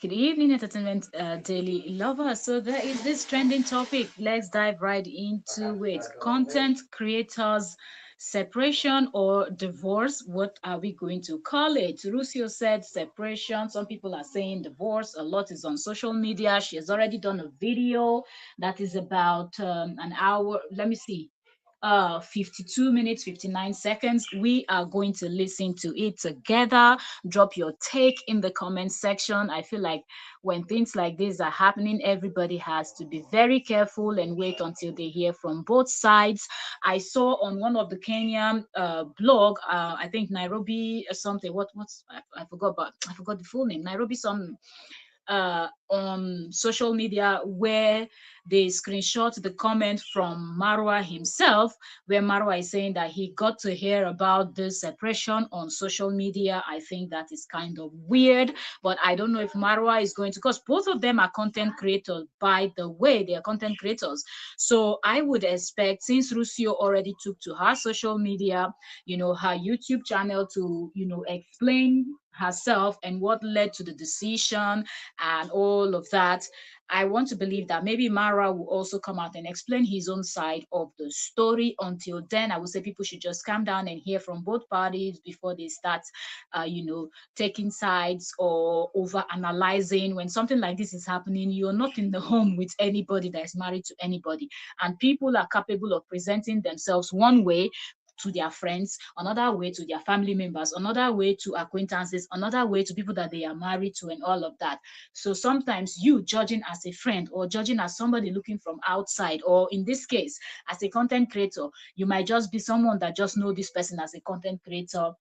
Good evening, Entertainment Daily lovers. So there is this trending topic. Let's dive right into it. Content creators separation or divorce. What are we going to call it? Rusio said separation. Some people are saying divorce. A lot is on social media. She has already done a video that is about an hour. Let me see. 52 minutes 59 seconds. We are going to listen to it together. Drop your take in the comment section. I feel like when things like this are happening, everybody has to be very careful and wait until they hear from both sides. I saw on one of the Kenyan blog, I think Nairobi or something. I forgot, but I forgot the full name. Nairobi some on social media where they screenshot the comment from Marwa himself, where Marwa is saying that he got to hear about this separation on social media. I think that is kind of weird, but I don't know if Marwa is going to, because both of them are content creators, by the way, they are content creators. So I would expect, since Rusio already took to her social media, her YouTube channel to, explain herself and what led to the decision and all of that. I want to believe that maybe Mara will also come out and explain his own side of the story. Until then, I would say people should just calm down and hear from both parties before they start, taking sides or over analyzing. When something like this is happening, you're not in the home with anybody that is married to anybody, and people are capable of presenting themselves one way to their friends, another way to their family members, another way to acquaintances, another way to people that they are married to, and all of that. So sometimes you judging as a friend or judging as somebody looking from outside, or in this case, as a content creator, you might just be someone that just know this person as a content creator.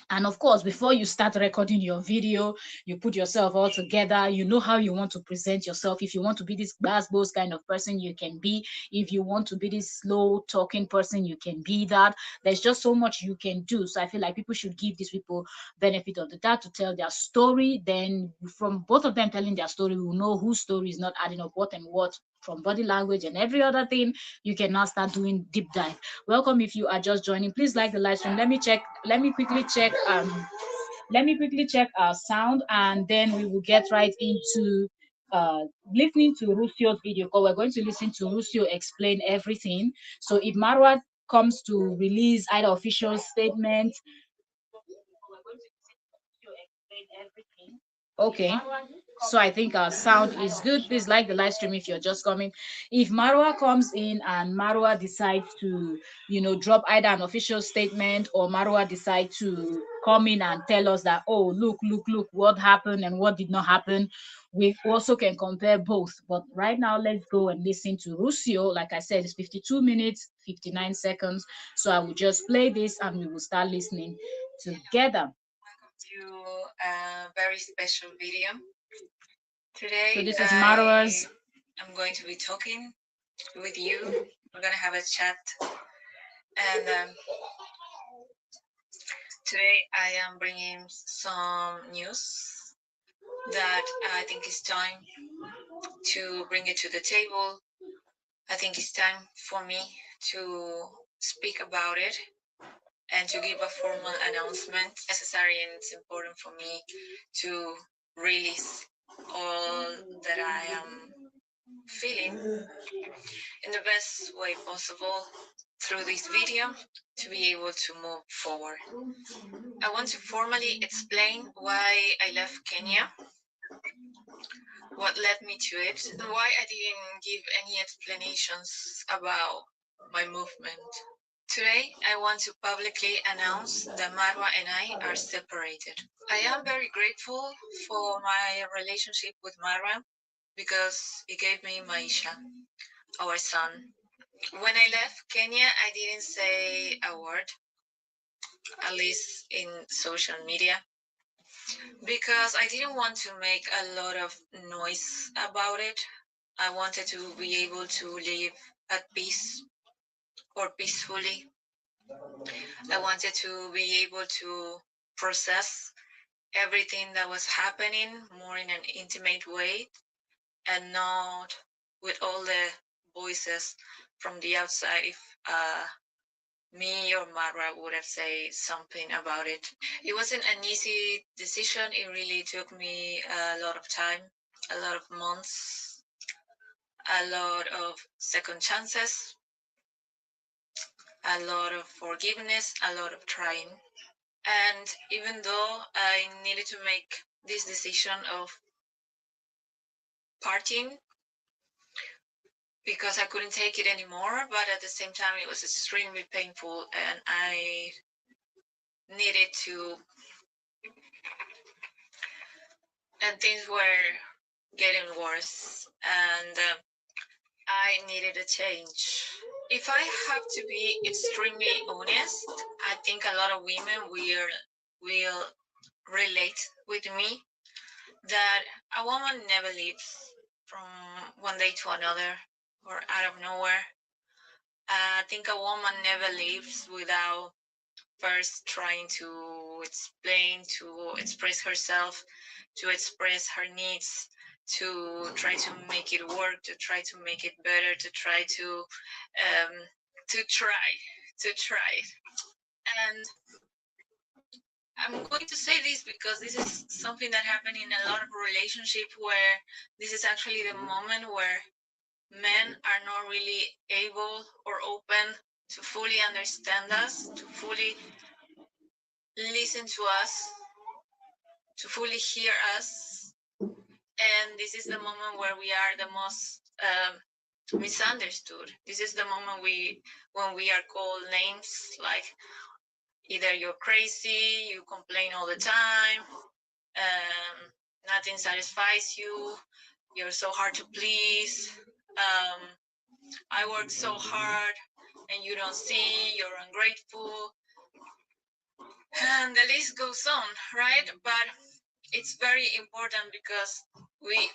And of course, before you start recording your video, you put yourself all together. You know how you want to present yourself. If you want to be this bass kind of person, you can be. If you want to be this slow talking person, you can be that. There's just so much you can do. So I feel like people should give these people benefit of the doubt to tell their story. Then from both of them telling their story, we'll know whose story is not adding up what and what, from body language and every other thing. You can now start doing deep dive. Welcome if you are just joining. Please like the live stream. Let me quickly check. Let me quickly check our sound, and then we will get right into listening to Rusio's video, because we're going to listen to Rusio explain everything. So if Marwa comes to release either official statement, we're going to listen to Rusio explain everything. Okay. So I think our sound is good. Please like the live stream if you're just coming. If Marwa comes in and Marwa decides to, drop either an official statement, or Marwa decide to come in and tell us that, oh, look, what happened and what did not happen, we also can compare both. But right now, let's go and listen to Rusio. Like I said, it's 52 minutes, 59 seconds. So I will just play this and we will start listening together. Welcome to a very special video. Today, so this is Marwa's. I'm going to be talking with you. We're going to have a chat. And today I am bringing some news that I think it's time to bring it to the table. I think it's time for me to speak about it and to give a formal announcement. Necessary, and it's important for me to release all that I am feeling in the best way possible through this video to be able to move forward. I want to formally explain why I left Kenya, what led me to it, and why I didn't give any explanations about my movement. Today, I want to publicly announce that Marwa and I are separated. I am very grateful for my relationship with Marwa because it gave me Maisha, our son. When I left Kenya, I didn't say a word, at least in social media, because I didn't want to make a lot of noise about it. I wanted to be able to live at peace or peacefully. I wanted to be able to process everything that was happening more in an intimate way, and not with all the voices from the outside. If me or Marwa would have said something about it. It wasn't an easy decision. It really took me a lot of time, a lot of months, a lot of second chances, a lot of forgiveness, a lot of trying. And even though I needed to make this decision of parting because I couldn't take it anymore, but at the same time, it was extremely painful, and I needed to, and things were getting worse, and I needed a change. If I have to be extremely honest, I think a lot of women will relate with me that a woman never leaves from one day to another or out of nowhere. I think a woman never leaves without first trying to explain, to express herself, to express her needs, to try to make it work, to try to make it better, um, to try, to try. And I'm going to say this because this is something that happened in a lot of relationships where this is actually the moment where men are not really able or open to fully understand us, to fully listen to us, to fully hear us. And this is the moment where we are the most misunderstood. This is the moment when we are called names like either you're crazy, you complain all the time, nothing satisfies you, you're so hard to please, um, I work so hard and you don't see, you're ungrateful, and the list goes on, right? But it's very important because we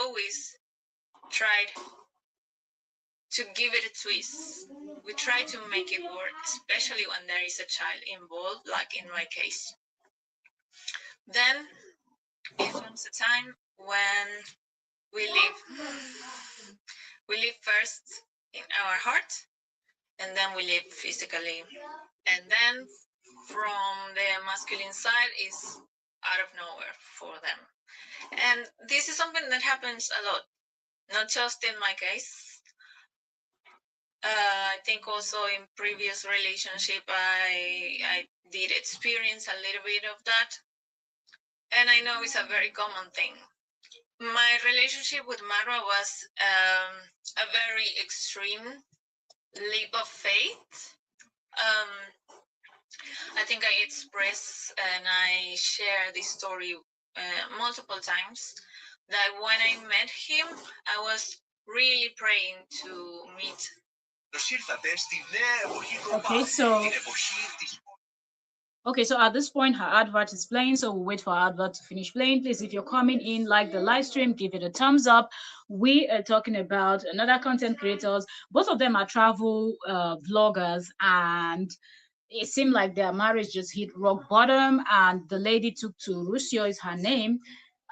always tried to give it a twist. We try to make it work, especially when there is a child involved, like in my case. Then it comes a time when we live. We live first in our heart, and then we live physically. And then from the masculine side is out of nowhere for them. And this is something that happens a lot, not just in my case. I think also in previous relationship, I did experience a little bit of that, and I know it's a very common thing. My relationship with Marwa was a very extreme leap of faith. I think I express and I share this story multiple times that when I met him, I was really praying to meet. Okay, so okay, so at this point, her advert is playing, so we'll wait for her advert to finish playing. Please, if you're coming in, like the live stream, give it a thumbs up. We are talking about another content creators. Both of them are travel vloggers, and it seemed like their marriage just hit rock bottom. And the lady took to Rusio is her name,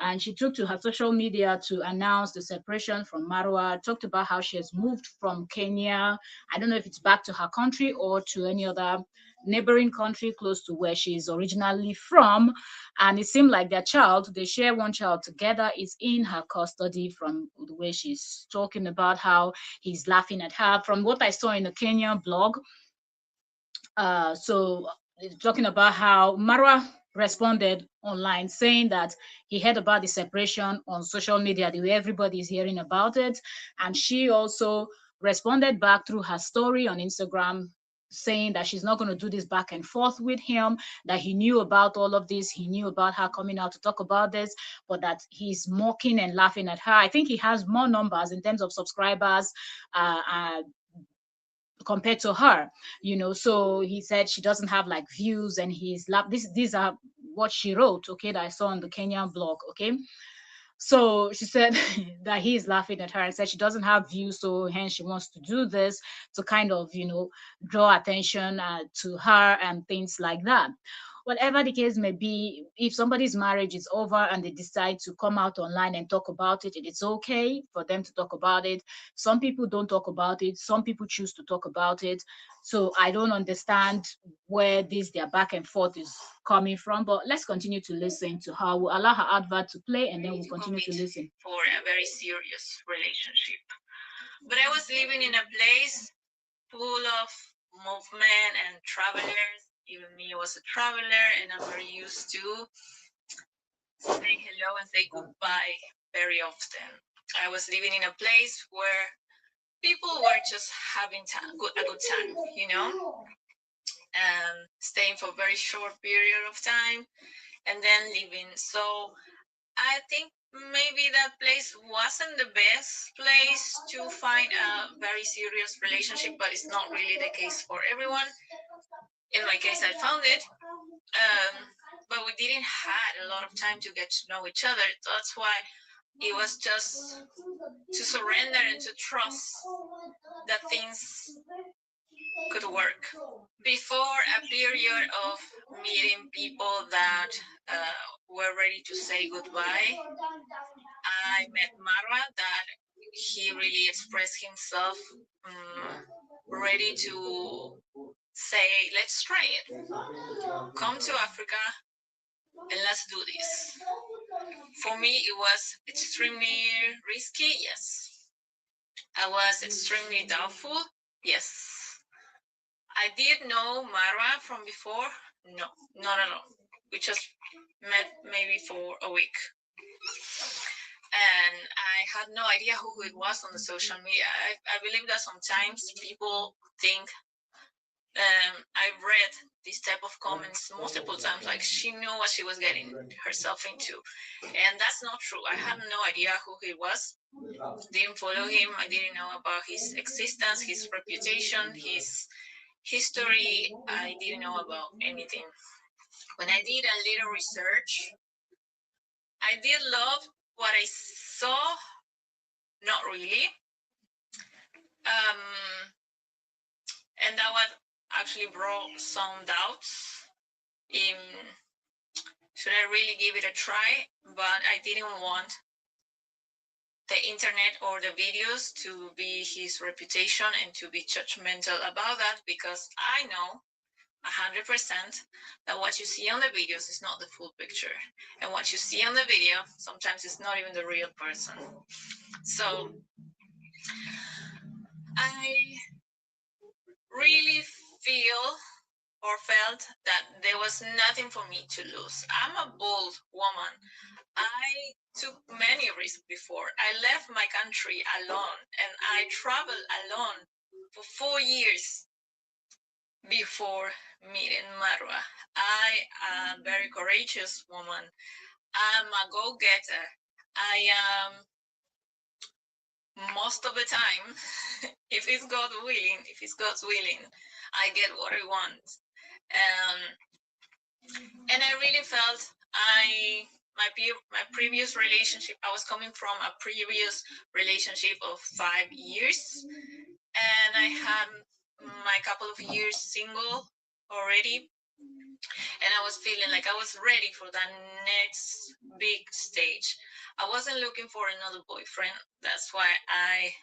and she took to her social media to announce the separation from Marwa. Talked about how she has moved from Kenya. I don't know if it's back to her country or to any other neighboring country close to where she is originally from. And it seemed like their child, they share one child together, is in her custody. From the way she's talking about how he's laughing at her, from what I saw in the Kenyan blog. So talking about how Marwa responded online saying that he heard about the separation on social media, the way everybody is hearing about it. And she also responded back through her story on Instagram saying that she's not going to do this back and forth with him, that he knew about all of this, he knew about her coming out to talk about this, but that he's mocking and laughing at her. I think he has more numbers in terms of subscribers compared to her, so he said she doesn't have like views, and these are what she wrote, okay, that I saw on the Kenyan blog, okay. So she said that he is laughing at her and said she doesn't have views, so hence she wants to do this to kind of draw attention to her and things like that. whatever the case may be, if somebody's marriage is over and they decide to come out online and talk about it, it's okay for them to talk about it. Some people don't talk about it, some people choose to talk about it. So I don't understand where this their back and forth is coming from. But let's continue to listen to her. We'll allow her advert to play and then we'll continue to listen. For a very serious relationship. But I was living in a place full of movement and travelers. Even me was a traveler, and I'm very used to say hello and say goodbye very often. I was living in a place where people were just having a good time, and staying for a very short period of time and then leaving. So I think maybe that place wasn't the best place to find a very serious relationship, but it's not really the case for everyone. In my case, I found it, but we didn't had a lot of time to get to know each other. That's why it was just to surrender and to trust that things could work. Before a period of meeting people that were ready to say goodbye, I met Marwa that he really expressed himself, ready to say, let's try it. Come to Africa and let's do this. For me, it was extremely risky, yes. I was extremely doubtful, yes. I did know Marwa from before, no, not at all. We just met maybe for a week. And I had no idea who it was on the social media. I believe that sometimes people think, I've read this type of comments multiple times, like she knew what she was getting herself into. And that's not true. I had no idea who he was. Didn't follow him. I didn't know about his existence, his reputation, his history. I didn't know about anything. When I did a little research, I did love what I saw. Not really. And that was actually brought some doubts in, should I really give it a try? But I didn't want the internet or the videos to be his reputation and to be judgmental about that, because I know 100% that what you see on the videos is not the full picture, and what you see on the video sometimes is not even the real person. So I really feel or felt that there was nothing for me to lose. I'm a bold woman. I took many risks before. I left my country alone and I traveled alone for 4 years before meeting Marwa. I am a very courageous woman. I'm a go-getter. I am, most of the time, if it's God's willing, I get what I want. And I really felt my previous relationship, I was coming from a previous relationship of 5 years, and I had my couple of years single already, and I was feeling like I was ready for that next big stage. I wasn't looking for another boyfriend. That's why I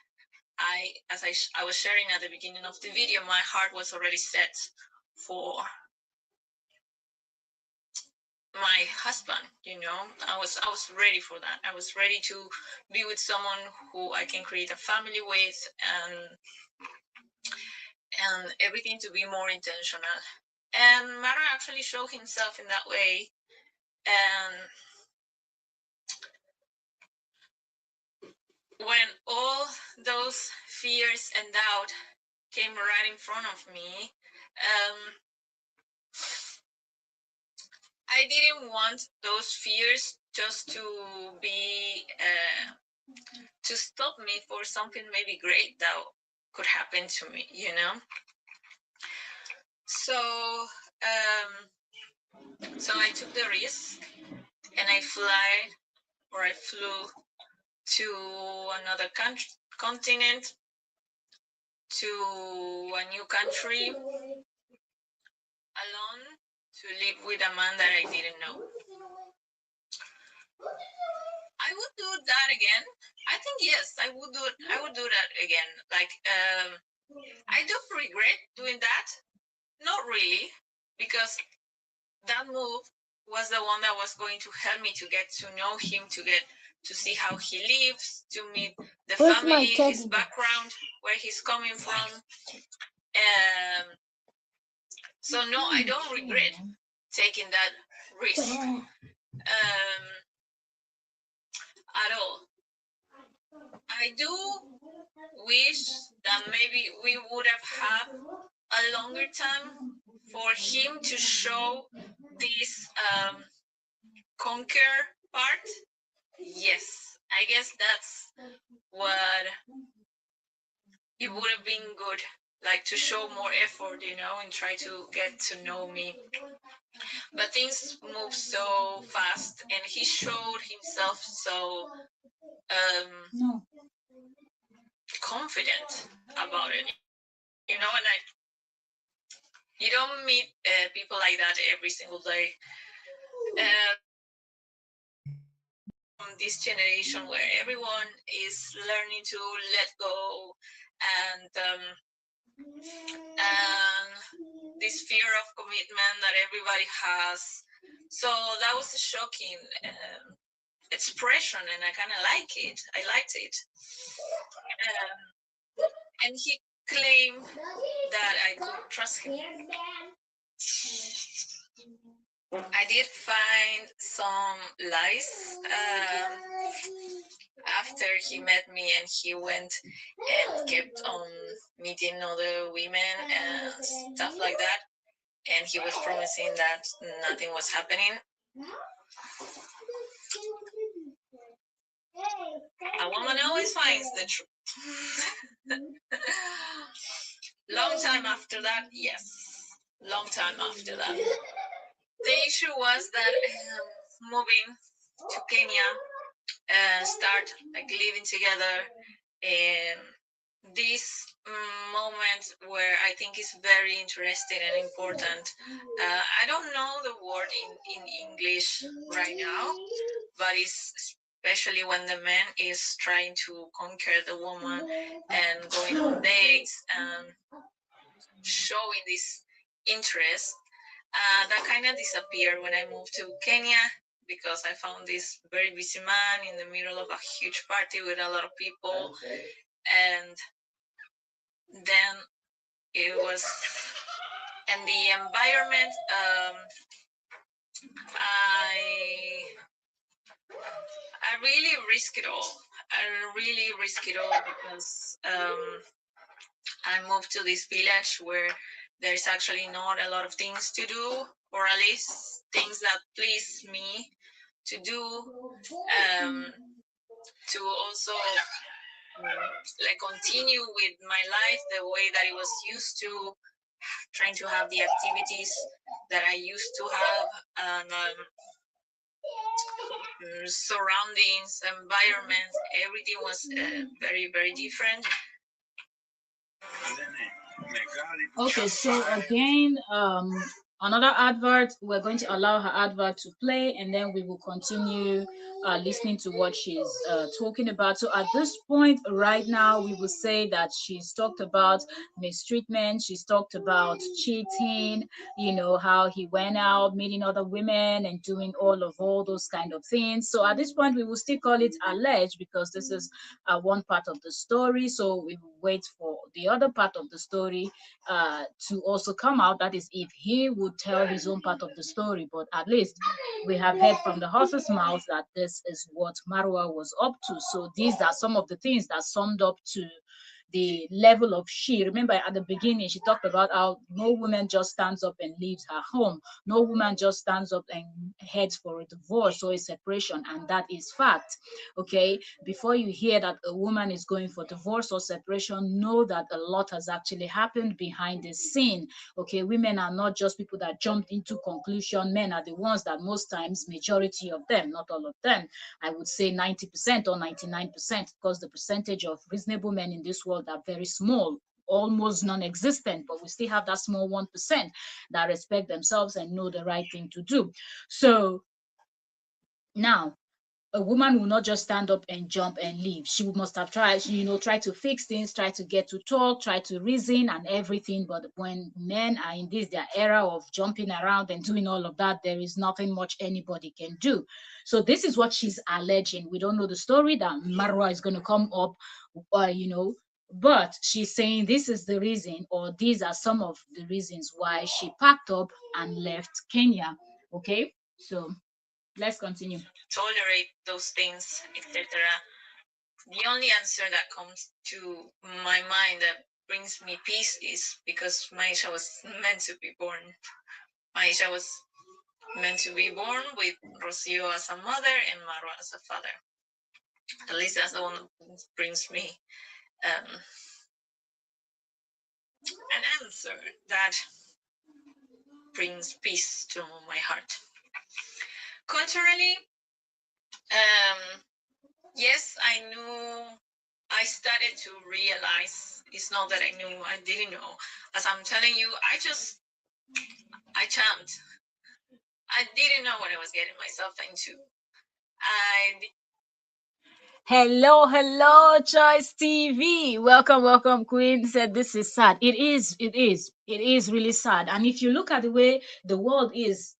was sharing at the beginning of the video, my heart was already set for my husband. I was ready for that. I was ready to be with someone who I can create a family with, and everything to be more intentional. And Mara actually showed himself in that way. And when all those fears and doubt came right in front of me, I didn't want those fears just to be to stop me for something maybe great that could happen to me. So so I took the risk and I flew to another continent, to a new country alone, to live with a man that I didn't know. I would do that again. I think yes, I would do. I would do that again. Like, I don't regret doing that. Not really, because that move was the one that was going to help me to get to know him, to get to see how he lives, to meet the family, his background, where he's coming from. So no, I don't regret taking that risk at all. I do wish that maybe we would have had a longer time for him to show this conquer part. Yes, I guess that's what it would have been good, like to show more effort, and try to get to know me. But things move so fast, and he showed himself so No. confident about it, and you don't meet people like that every single day. From this generation where everyone is learning to let go, and this fear of commitment that everybody has. So that was a shocking expression, and I kind of like it. I liked it. And he claimed that I could trust him. I did find some lies after he met me, and he went and kept on meeting other women and stuff like that. And he was promising that nothing was happening. A woman always finds the truth. Long time after that, yes. Long time after that. The issue was that moving to Kenya, start like living together, and this moment where I think is very interesting and important. I don't know the word in English right now, but it's especially when the man is trying to conquer the woman and going on dates and showing this interest. That kind of disappeared when I moved to Kenya, because I found this very busy man in the middle of a huge party with a lot of people. And then it was, and the environment, I really risk it all. I really risk it all because I moved to this village where there's actually not a lot of things to do, or at least things that please me to do, to also like continue with my life the way that it was used to, trying to have the activities that I used to have, and surroundings, environment, everything was very, very different. Okay, so again, another advert. We're going to allow her advert to play, and then we will continue listening to what she's talking about. So at this point, right now, we will say that she's talked about mistreatment. She's talked about cheating. You know how he went out meeting other women and doing all those kind of things. So at this point, we will still call it alleged because this is one part of the story. So we will wait for the other part of the story to also come out. That is, if he would tell his own part of the story. But at least we have heard from the horse's mouth that this is what Marwa was up to. So these are some of the things that summed up to the level of she. Remember at the beginning, she talked about how no woman just stands up and leaves her home. No woman just stands up and heads for a divorce or a separation, and that is fact. Okay, before you hear that a woman is going for divorce or separation, know that a lot has actually happened behind the scene. Okay, women are not just people that jumped into conclusion. Men are the ones that most times, majority of them, not all of them, I would say 90% or 99%, because the percentage of reasonable men in this world are very small, almost non-existent, but we still have that small 1% that respect themselves and know the right thing to do. So now a woman will not just stand up and jump and leave. She must have tried, try to fix things, try to get to talk, try to reason and everything. But when men are in this their era of jumping around and doing all of that, there is nothing much anybody can do. So this is what she's alleging. We don't know the story that Marwa is going to come up, but she's saying this is the reason, or these are some of the reasons why she packed up and left Kenya. Okay, so let's continue. Tolerate those things, etc. The only answer that comes to my mind that brings me peace is because Maisha was meant to be born. Maisha was meant to be born with Rocio as a mother and Marwa as a father. At least that's the one that brings me an answer that brings peace to my heart. Contrarily, yes, I knew. I started to realize it's not that I knew, I didn't know. As I'm telling you, I jumped. I didn't know what I was getting myself into. I Hello, hello, Choice TV. Welcome, welcome, Queen. Said this is sad. It is really sad. And if you look at the way the world is,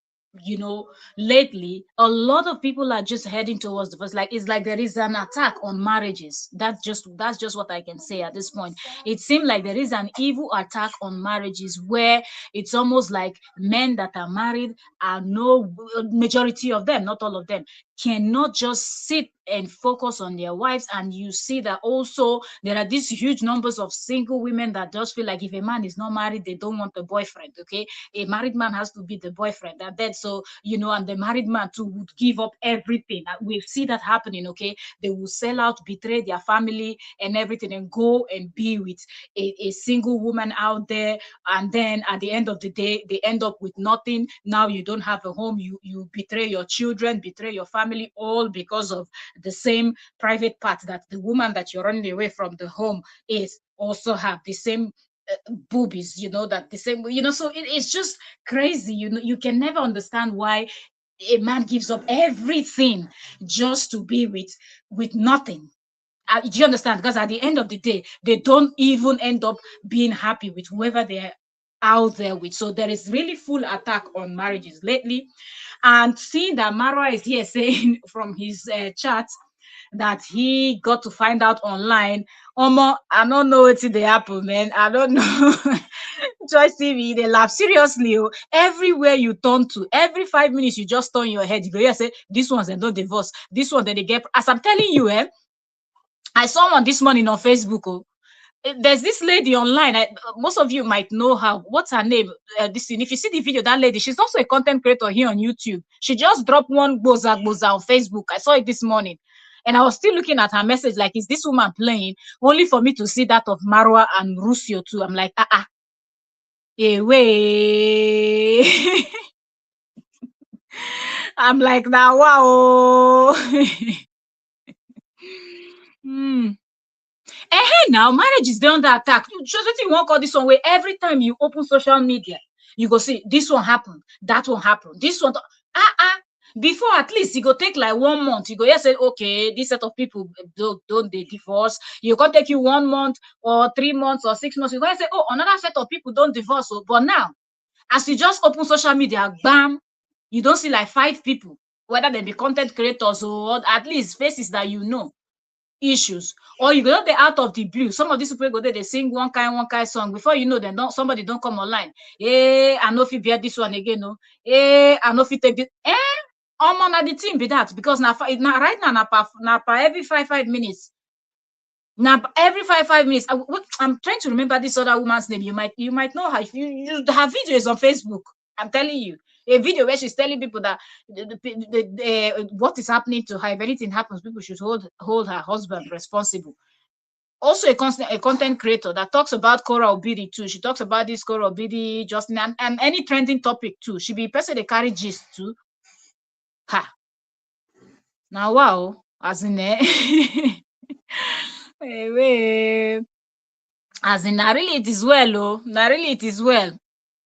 lately, a lot of people are just heading towards divorce. Like it's like there is an attack on marriages. That's just what I can say at this point. It seems like there is an evil attack on marriages where it's almost like men that are married are no majority of them, not all of them, cannot just sit and focus on their wives. And you see that also there are these huge numbers of single women that just feel like if a man is not married, they don't want a boyfriend. Okay, a married man has to be the boyfriend, and then so and the married man too would give up everything. We see that happening. Okay, they will sell out, betray their family and everything, and go and be with a single woman out there. And then at the end of the day, they end up with nothing. Now you don't have a home. You betray your children, betray your family, all because of the same private part that the woman that you're running away from the home is also have the same boobies, that the same, so it's just crazy. You can never understand why a man gives up everything just to be with nothing. Do you understand? Because at the end of the day, they don't even end up being happy with whoever they're out there with. So there is really full attack on marriages lately. And seeing that Marwa is here saying from his chat that he got to find out online. Omo, I don't know what they happen, man. I don't know. Choice TV, they laugh seriously. Oh. Everywhere you turn to, every 5 minutes, you just turn your head. You go here, say, this one's they don't divorce. This one, then they get. As I'm telling you, I saw one this morning on Facebook. Oh. There's this lady online. Most of you might know her. What's her name? This thing. If you see the video, that lady, she's also a content creator here on YouTube. She just dropped one boza on Facebook. I saw it this morning. And I was still looking at her message, like, is this woman playing? Only for me to see that of Marwa and Rusio too. I'm like, way. I'm like, now, wow. Hmm. Now marriage is under attack. You just wetin you wan call this one way. Every time you open social media, you go see this one happen, that one happen, this one. Before, at least you go take like 1 month. You go here say, okay, this set of people don't they divorce. You go take you 1 month or 3 months or 6 months. You go say, oh, another set of people don't divorce. Oh. But now, as you just open social media, bam, you don't see like 5 people, whether they be content creators or at least faces that issues. Or you go there out of the blue. Some of these people go there, they sing one kind song. Before you know, then somebody don't come online. I know if you bear this one again, no. I know if you take this. Na the team be that, because now right now na per every 5 minutes. Now every 5 minutes. I'm trying to remember this other woman's name. You might know her. If her video is on Facebook. I'm telling you, a video where she's telling people that what is happening to her. If anything happens, people should hold her husband responsible. Also a content creator that talks about Cora Obidi too. She talks about this Cora Obidi, Justin, and any trending topic too. She be a person they carry gist too. Ha. Now wow, as in As in, na really it is well, oh, na really it is well.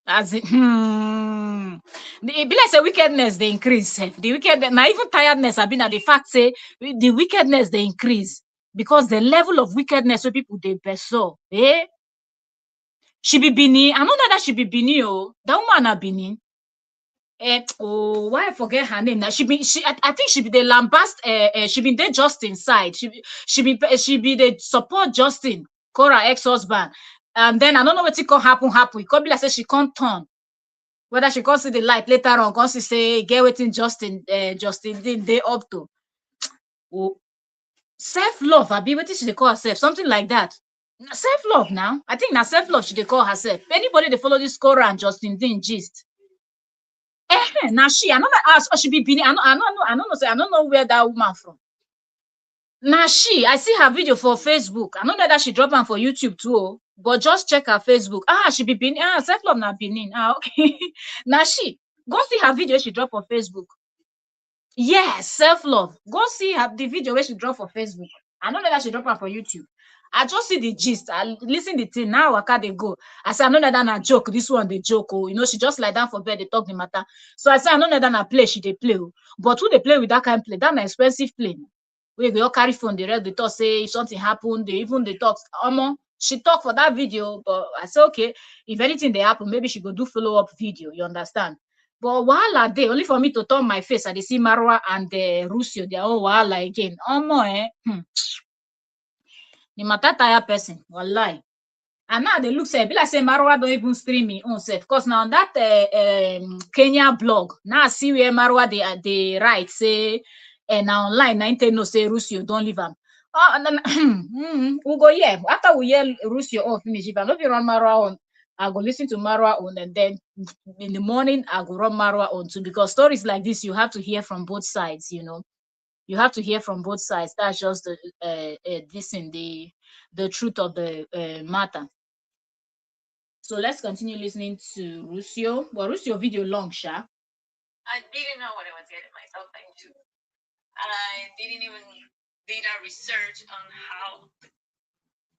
As in, e be like say wickedness dey increase sef. The wicked na even tiredness abi na the fact say the wickedness dey increase because the level of wickedness wey people dey pursue. She be Benin. I no know that she be Benin, oh. That woman na Benin. Oh, why I forget her name now? I think she be the lambast. She been there just inside. She be the support Justin Cora ex-husband. And then I don't know what it can happen. It could be like say she can't turn. Whether she can't see the light later on, can't see say get waiting Justin did they up to. Oh, self-love. I be waiting she dey call herself something like that. Self-love now. I think now self-love she dey call herself. Anybody they follow this Cora and Justin Dean gist. Now she, I know that she be Benin. I don't know where that woman from. Now she, I see her video for Facebook. I know that she drop am for YouTube too. Oh, but just check her Facebook. She be Benin. Self love na Benin. Okay. Now she, go see her video she drop for Facebook. Yes, self love. Go see the video where she drop for Facebook. I know that she drop am for YouTube. I just see the gist. I listen the thing. Now waka dey go. I say I know that na joke. This one dey joke. Oh, she just lie down for bed. They talk the matter. So I say I know that na play. She dey play. Oh. But who they play with that kind of play? That na expensive play. We all carry phone. They read. They talk say if something happen. They talk. She talk for that video. But I say okay. If anything they happen, maybe she go do follow up video. You understand? But wahala dey only for me to turn my face. I dey see Marwa and Rusio. They are all wahala again. The matter tire person, wallahi. And now they look say be like say Marwa don't even stream me own self. Because now on that Kenya blog, now I see where Marwa they write say now online na no say Rusio don't leave am. We go here. After we hear Rusio on finish, if I no be run Marwa on, I go listen to Marwa on, and then in the morning I go run Marwa on too. Because stories like this you have to hear from both sides, you have to hear from both sides. That's just the truth of the matter. So let's continue listening to Rusio. Well, Rusio video long, Sha. I didn't know what I was getting myself into. I didn't even did a research on how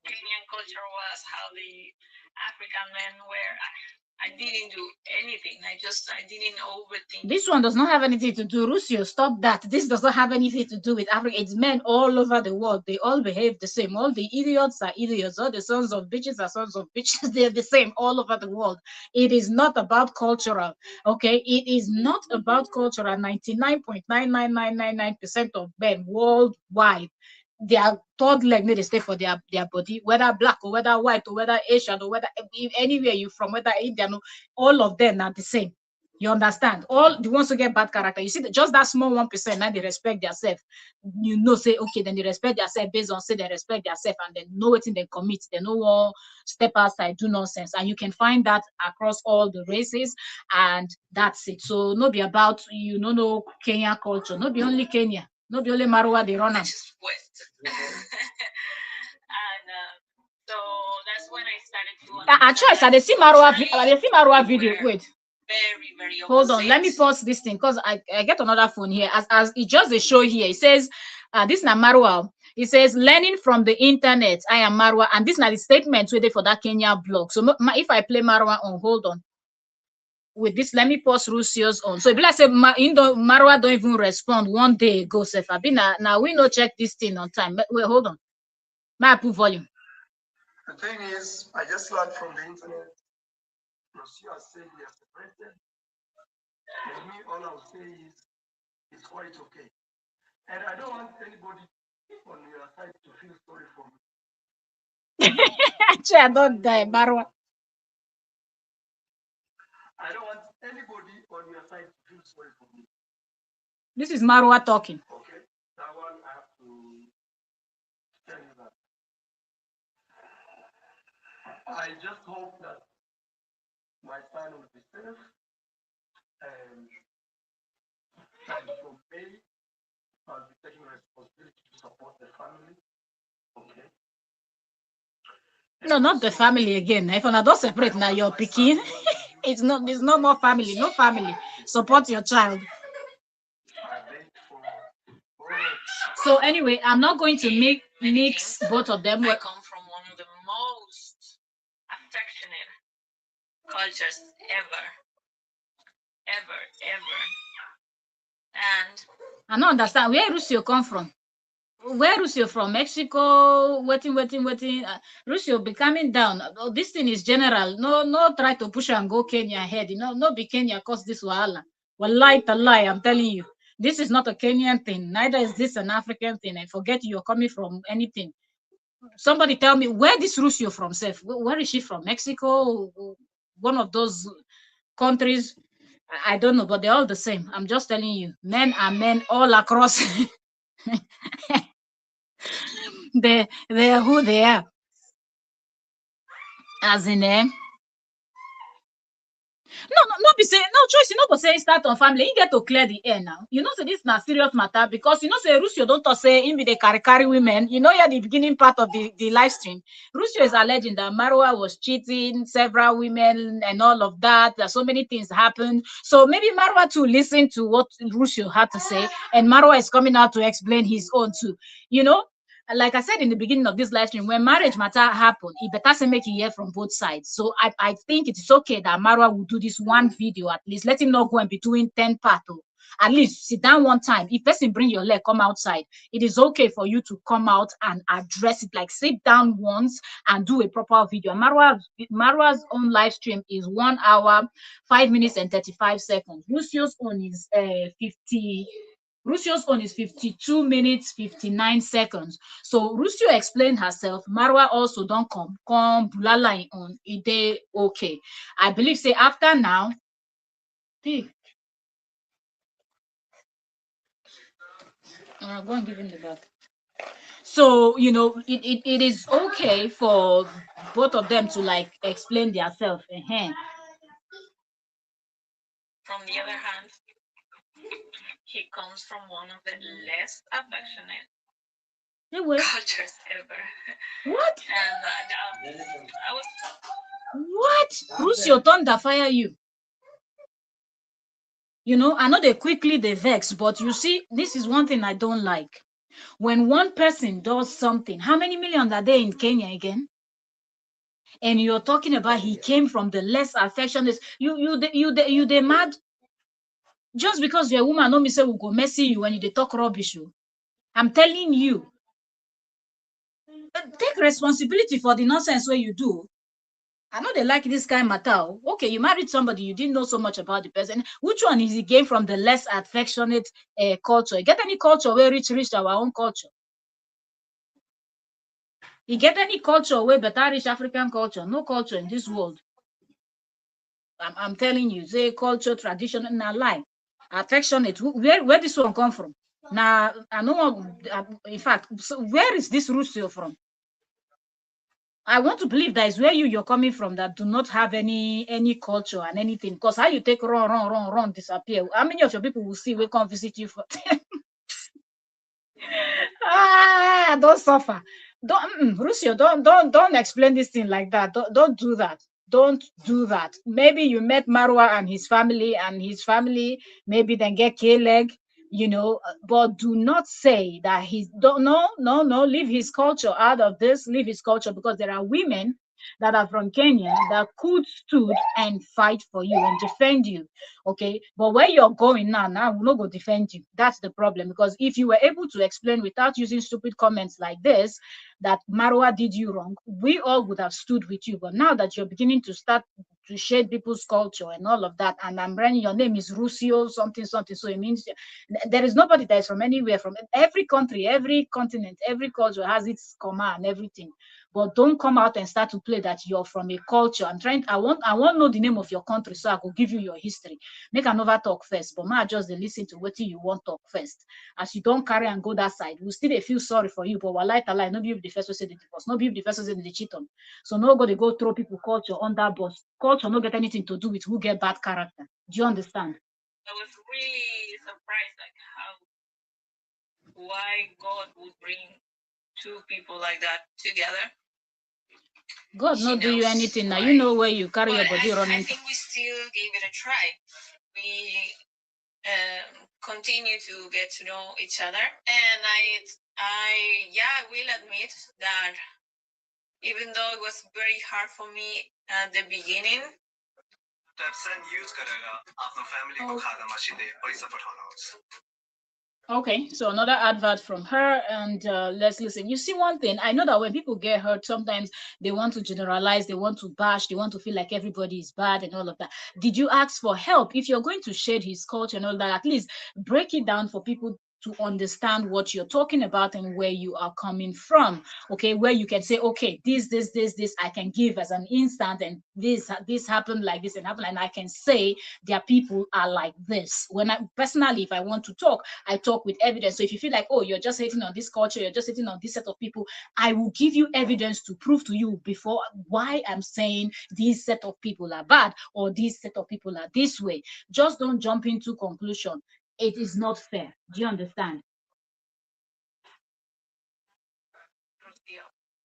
Kenyan culture was, how the African men were. I didn't do anything. I didn't overthink. This one does not have anything to do. Rusio, stop that. This does not have anything to do with Africa. It's men all over the world. They all behave the same. All the idiots are idiots. All the sons of bitches are sons of bitches. They're the same all over the world. It is not about cultural. Okay, it is not about cultural. 99.99999% of men worldwide, their third leg need to stay for their body, whether black or whether white or whether Asian or whether anywhere you from, whether Indian, all of them are the same. You understand? All the ones who get bad character, you see, just that small 1%, now they respect themselves. Say okay, then they respect themselves based on say they respect themselves and then know what they commit. They know what step outside, do nonsense, and you can find that across all the races, and that's it. So no be about no Kenya culture, not be only Kenya. Not the only Marwa they run. Just west. And so that's when I started to I try. I see Marwa video. Wait. Very, very hold on. Let me pause this thing because I get another phone here. As it just a show here. It says this is not Marwa. It says learning from the internet. I am Marwa, and this is not the statement waiting for that Kenya blog. So if I play Marwa on, hold on. With this, let me pause Rusio's on. So if I say Marwa don't even respond one day ago, now we no check this thing on time. Wait, hold on. My put volume. The thing is, I just learned from the internet. Rusio has said he has separated. For me, all I'll say is it's quite okay. And I don't want anybody on your side to feel sorry for me. I don't die, Marwa. I don't want anybody on your side to feel sorry for me. This is Marwa talking. Okay, that one I have to tell you that. I just hope that my son will be safe and from me, I'll be taking responsibility to support the family. Okay. No, not the family again. If I don't separate now, you're picking. It's not. There's no more family. No family. Support your child. So anyway, I'm not going to mix both of them. I come from one of the most cultures ever, ever, ever. And I don't understand where Russia come from. Where Russia from? Mexico? Waiting. Russia be coming down. Oh, this thing is general. No, no, try to push and go Kenya ahead. No, be Kenya cause this wahala. Wallahi tallahi, I'm telling you. This is not a Kenyan thing. Neither is this an African thing. I forget you're coming from anything. Somebody tell me where this Russia from, Seth? Where is she from? Mexico? One of those countries? I don't know, but they're all the same. I'm just telling you. Men are men all across. They are who they are. As in, no, be say no choice. You know, go say start on family. You get to clear the air now. You know, say this na serious matter because you know, say Rusio don't talk say him be the carry women. You know, yeah, the beginning part of the live stream. Rusio is alleging that Marwa was cheating several women and all of that. That so many things happened. So maybe Marwa too listen to what Rusio had to say, and Marwa is coming out to explain his own too. You know, like I said in the beginning of this live stream, when marriage matter happen, it better say make you hear from both sides. So I think it is okay that Marwa will do this one video at least. Let him not go and be doing 10 part. At least sit down one time. If person bring your leg, come outside. It is okay for you to come out and address it. Like sit down once and do a proper video. Marwa's own live stream is 1 hour, 5 minutes and 35 seconds. Lucio's own is 50. Russio's own is 52 minutes, 59 seconds. So Ruscio explained herself. Marwa also don't come bulala on ide okay. I believe say after now, go and give him the bag. So you know it is okay for both of them to like explain themselves. from the other hand, he comes from one of the less affectionate cultures ever. What? And I was. What? Ruscio thunder fire you. You know, I know they quickly they vex, but you see, this is one thing I don't like. When one person does something, how many millions are there in Kenya again? And you're talking about he came from the less affectionate. You they mad just because you're a woman. No me say we go messy you when you they talk rubbish. I'm telling you, take responsibility for the nonsense where you do. I know they like this kind of matter. Okay, you married somebody, you didn't know so much about the person. Which one is he gain from the less affectionate culture? You get any culture where reach our own culture? You get any culture where better reach African culture? No culture in this world. I'm telling you, say culture, tradition, and a lie. Affectionate. Where this one come from? Now I know. In fact, so where is this Rusio from? I want to believe that is where you're coming from that do not have any culture and anything. Because how you take run, disappear. How many of your people will see we come visit you for don't suffer. Don't Rusio, don't explain this thing like that. Don't do that. Don't do that. Maybe you met Marwa and his family maybe then get K-leg, you know, but do not say that he's don't no, leave his culture out of this, leave his culture because there are women that are from Kenya that could stood and fight for you and defend you. Okay, but where you're going now we're not going to defend you. That's the problem, because if you were able to explain without using stupid comments like this that Marwa did you wrong, we all would have stood with you. But now that you're beginning to start to shade people's culture and all of that, and I'm running your name is Rusio something something, so it means there is nobody that is from anywhere, from every country, every continent, every culture has its comma and everything. But don't come out and start to play that you're from a culture. I want to know the name of your country so I could give you your history. Make an over talk first, but ma just dey listen to what you want talk first. As you don't carry and go that side, we still dey feel sorry for you, but wallahi talai, no be you the first person say the divorce, no be you the first person say the cheat on. So no go dey go throw people culture under bus. Culture no get anything to do with who get bad character. Do you understand? I was really surprised, like why God would bring two people like that together. God not do you anything now. You know where you carry your body running. I think we still gave it a try. We continue to get to know each other, and I will admit that even though it was very hard for me at the beginning, ट्याप्सन use गरेर आफ्नो फ्यामिलीको खानामा सिधै पैसा पठाउनुहोस्. Okay, so another advert from her, and let's listen. You see, one thing I know that when people get hurt, sometimes they want to generalize, they want to bash, they want to feel like everybody is bad and all of that. Did you ask for help? If you're going to shade his culture and all that, at least break it down for people to understand what you're talking about and where you are coming from. Okay, where you can say, okay, this I can give as an instant, and this happened like this and happened, and I can say their people are like this. When I personally, if I want to talk, I talk with evidence. So if you feel like, oh, you're just hating on this culture, you're just hating on this set of people, I will give you evidence to prove to you before why I'm saying this set of people are bad or this set of people are this way. Just don't jump into conclusion. It is not fair. Do you understand?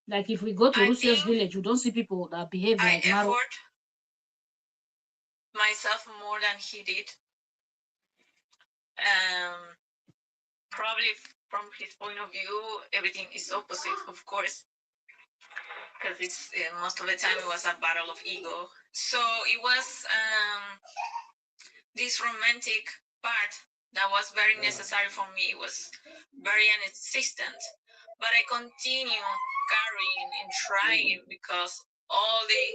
Like if we go to Russia's village, you don't see people that behave like Maro. Effort myself more than he did. Probably from his point of view, everything is opposite, of course, because it's most of the time it was a battle of ego. So it was this romantic part that was very necessary for me. It was very inexistent, but I continue carrying and trying because all the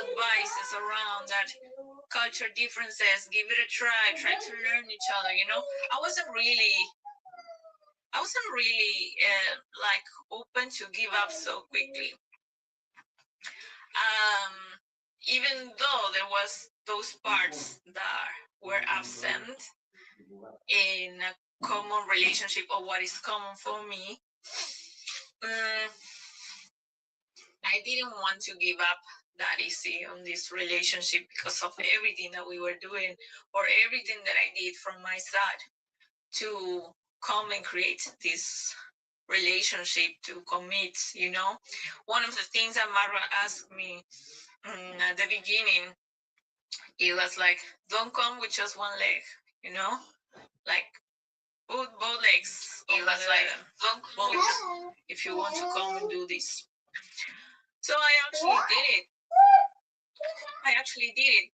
advices around that culture differences, give it a try to learn each other, I wasn't really like open to give up so quickly. Even though there was those parts that were absent in a common relationship or what is common for me, I didn't want to give up that easy on this relationship because of everything that we were doing or everything that I did from my side to come and create this relationship, to commit. One of the things that Marwa asked me at the beginning, it was like, don't come with just one leg, like put both legs. It was like, don't both if you want to come and do this. So I actually did it.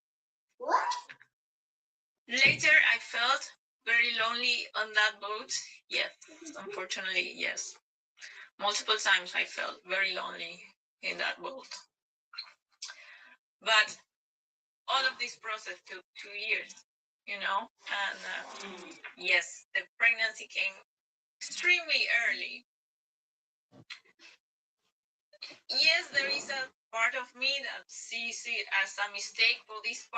Later, I felt very lonely on that boat. Yes, unfortunately, yes. Multiple times I felt very lonely in that boat. But all of this process took 2 years, and yes, the pregnancy came extremely early. Yes, there is a part of me that sees it as a mistake for this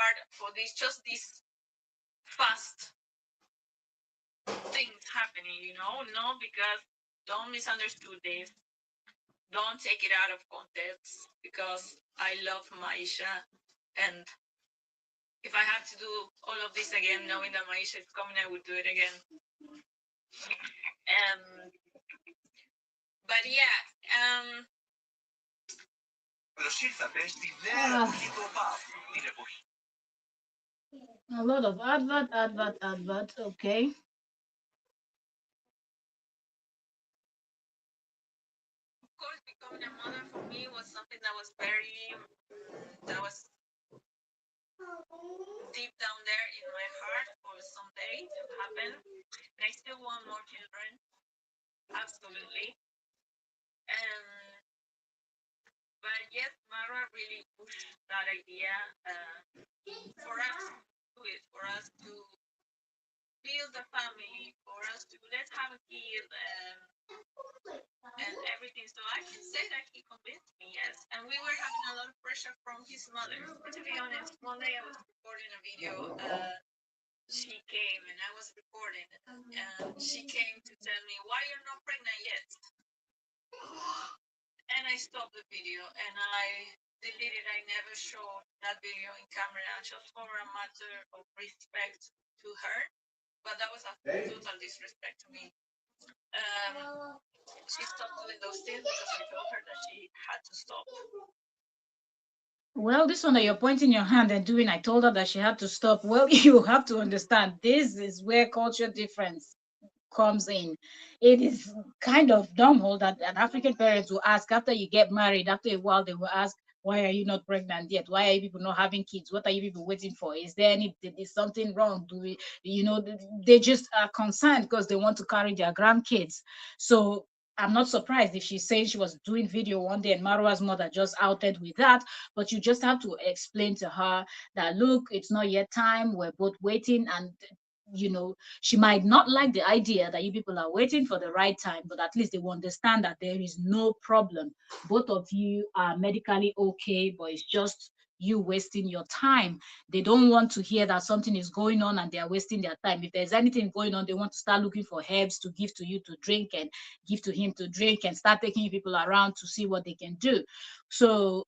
fast things happening, no, because don't misunderstand this. Don't take it out of context because I love Maisha, and if I had to do all of this again, knowing that Maisha is coming, I would do it again. But yeah, a lot of advert. Okay. Of course, becoming a mother for me was something that was deep down there in my heart for someday to happen. And I still want more children, absolutely. But yes, Mara really pushed that idea for us to do it, for us to build a family, for us to let's have a kid and everything. So I can say that he convinced me, yes. And we were having a lot of pressure from his mother. To be honest, one day I was recording a video. She came and I was recording, and she came to tell me, why you're not pregnant yet? And I stopped the video and I deleted. I never showed that video in camera just for a matter of respect to her. But that was a total disrespect to me. She stopped doing those things because I told her that she had to stop. Well, this one that you're pointing your hand and doing, I told her that she had to stop. Well, you have to understand, this is where culture difference comes in. It is kind of dumb that an African parents will ask after you get married, after a while, they will ask, Why are you not pregnant yet? Why are you people not having kids? What are you people waiting for? Is there any, is something wrong? Do we, they just are concerned because they want to carry their grandkids. So I'm not surprised if she's saying she was doing video one day and Marwa's mother just outed with that. But you just have to explain to her that, look, it's not yet time. We're both waiting. And she might not like the idea that you people are waiting for the right time, but at least they will understand that there is no problem. Both of you are medically okay, but it's just you wasting your time. They don't want to hear that something is going on and they are wasting their time. If there's anything going on, they want to start looking for herbs to give to you to drink and give to him to drink and start taking you people around to see what they can do. So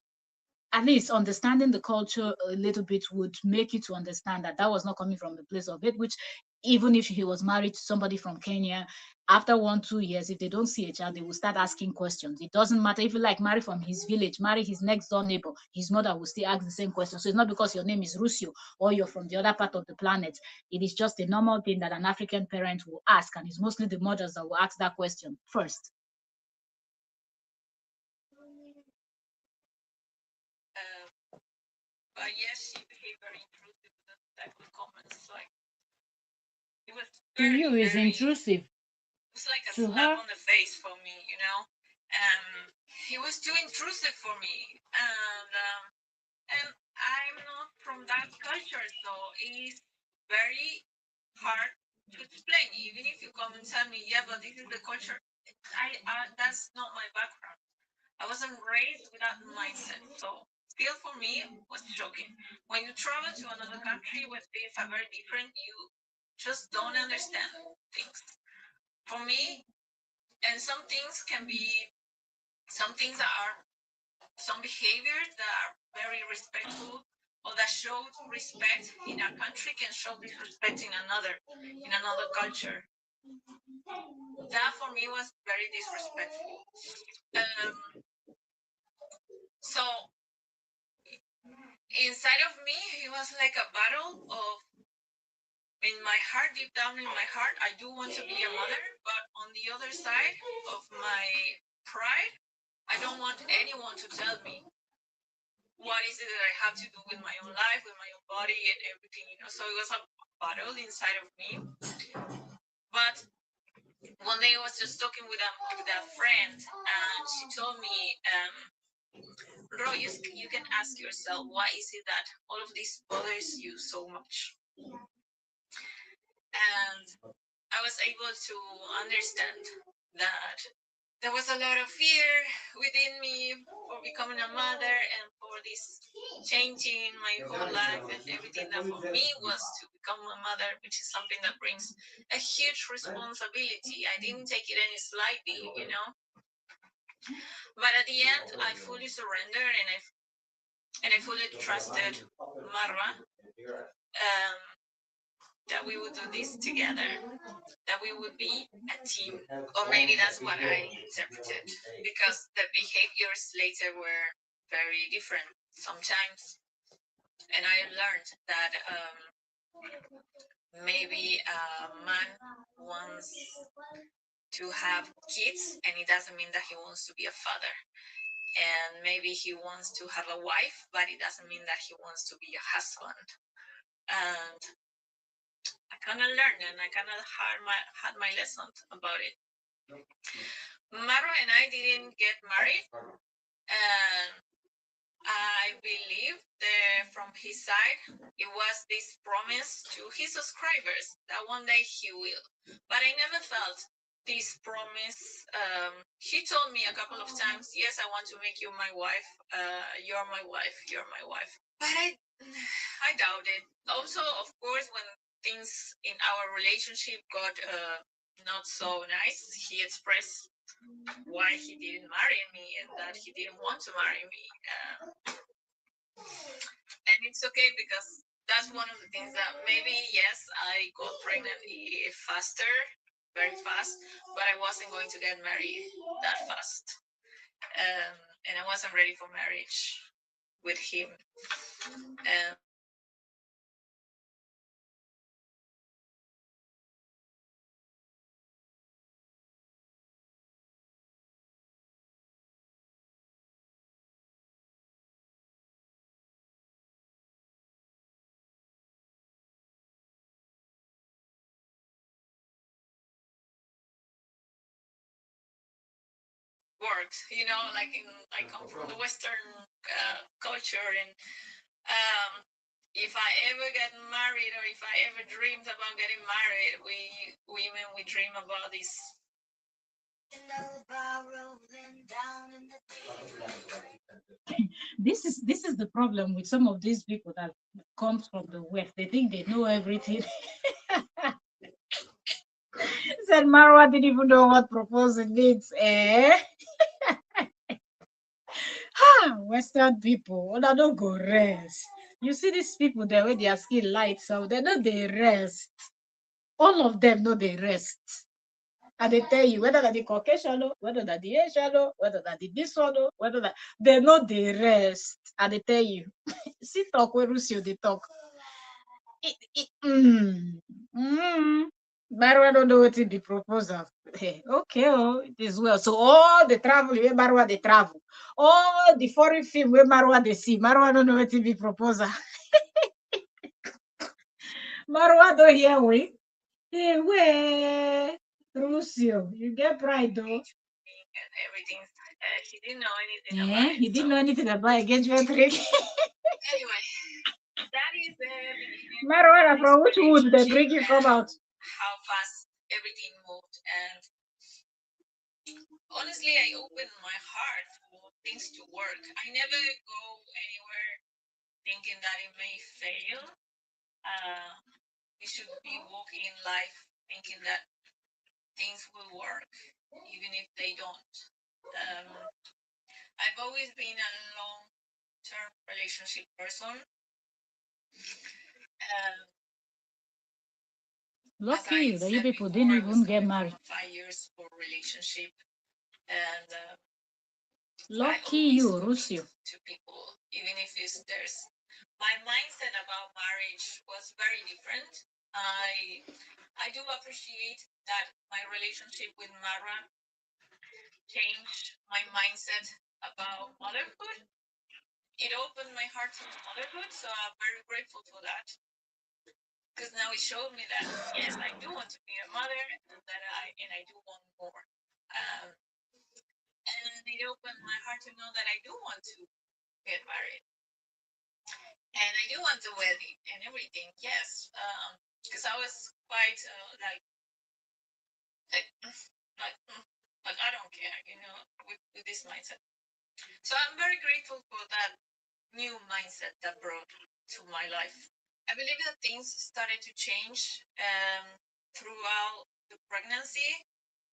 at least understanding the culture a little bit would make you to understand that that was not coming from the place of it, which even if he was married to somebody from Kenya, after 1 2 years, if they don't see a child, they will start asking questions. It doesn't matter if you like marry from his village, marry his next door neighbor, his mother will still ask the same question. So it's not because your name is Rusio or you're from the other part of the planet. It is just a normal thing that an African parent will ask, and it's mostly the mothers that will ask that question first. But yes, she behaved very intrusive with that type of comments. Like it was To you is very, intrusive. it was like a To slap her, on the face for me, you know. He was too intrusive for me, and I'm not from that culture, so it's very hard to explain. Even if you come and tell me, yeah, but this is the culture, I that's not my background. I wasn't raised with that mindset, so still for me was shocking. When you travel to another country where things are very different, you just don't understand things. For me, and some things that are some behaviors that are very respectful or that show respect in a country can show disrespect in another culture. That for me was very disrespectful. Um, so inside of me, it was like a battle of in my heart, deep down in my heart, I do want to be a mother, but on the other side of my pride, I don't want anyone to tell me what is it that I have to do with my own life, with my own body, and everything. So it was a battle inside of me. But one day I was just talking with a friend, and she told me, Roy, you can ask yourself, why is it that all of this bothers you so much? And I was able to understand that there was a lot of fear within me for becoming a mother and for this changing my whole life and everything that for me was to become a mother, which is something that brings a huge responsibility. I didn't take it any slightly. But at the end, I fully surrendered and I fully trusted Marwa, that we would do this together, that we would be a team. Or maybe that's what I interpreted, because the behaviors later were very different sometimes. And I learned that maybe a man wants to have kids, and it doesn't mean that he wants to be a father. And maybe he wants to have a wife, but it doesn't mean that he wants to be a husband. And I kind of learned, and I kind of had my lessons about it. Maro and I didn't get married, and I believe that from his side, it was this promise to his subscribers that one day he will. But I never felt this promise. He told me a couple of times, yes, I want to make you my wife. You're my wife. You're my wife. But I doubt it. Also, of course, when things in our relationship got not so nice, he expressed why he didn't marry me and that he didn't want to marry me. And it's okay, because that's one of the things that maybe, yes, I got pregnant faster, very fast, but I wasn't going to get married that fast. And I wasn't ready for marriage with him. works. Like I come from the Western culture, and if I ever get married, or if I ever dreamed about getting married, we women, we dream about this. This is the problem with some of these people that comes from the West. They think they know everything. Said Marwa didn't even know what proposing means. Eh? Western people, una no go rest. You see these people there with their skin light, so they know they rest. All of them know they rest. And they tell you whether that the Caucasian, whether that the Asian, whether that the this one, whether that they know they rest. And they tell you, see talk where Rusio they talk. Marwa don't know what the proposal. Hey, okay, oh, it is well. So all the travel where Marwa they travel, all the foreign film where Marwa they see, Marwa don't know what the proposal. Marwa don't hear we. Hey, where Rusio, you get pride though. And everything. He didn't know anything Yeah, about it. he didn't know anything about engagement ring. Anyway, that is the beginning. Marwa, from which wood they bring you come out? How fast everything moved, and honestly, I opened my heart for things to work. I never go anywhere thinking that it may fail. We should be walking in life thinking that things will work, even if they don't. Um, I've always been a long-term relationship person. Lucky you that you people didn't even get married. 5 years for relationship, and Lucky you, Rusio. to people, even if there's my mindset about marriage was very different. I do appreciate that my relationship with Mara changed my mindset about motherhood. It opened my heart to motherhood, so I'm very grateful for that. Because now it showed me that yes, I do want to be a mother, and I do want more. Um, and it opened my heart to know that I do want to get married, and I do want the wedding and everything. Yes, because I was quite like, like I don't care, with this mindset. So I'm very grateful for that new mindset that brought to my life. I believe that things started to change throughout the pregnancy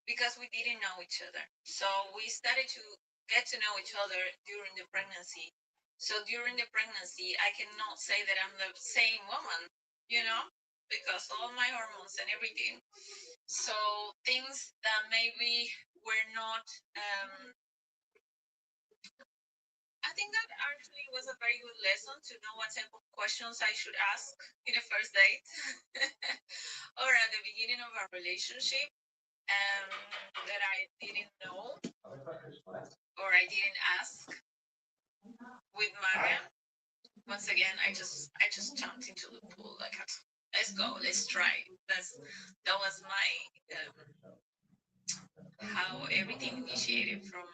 because we didn't know each other. So we started to get to know each other during the pregnancy. So during the pregnancy, I cannot say that I'm the same woman, because all my hormones and everything. So things that maybe were not I think that actually was a very good lesson to know what type of questions I should ask in a first date or at the beginning of a relationship, that I didn't know or I didn't ask with Maria. Once again, I just jumped into the pool, like, let's go, let's try. That was my how everything initiated from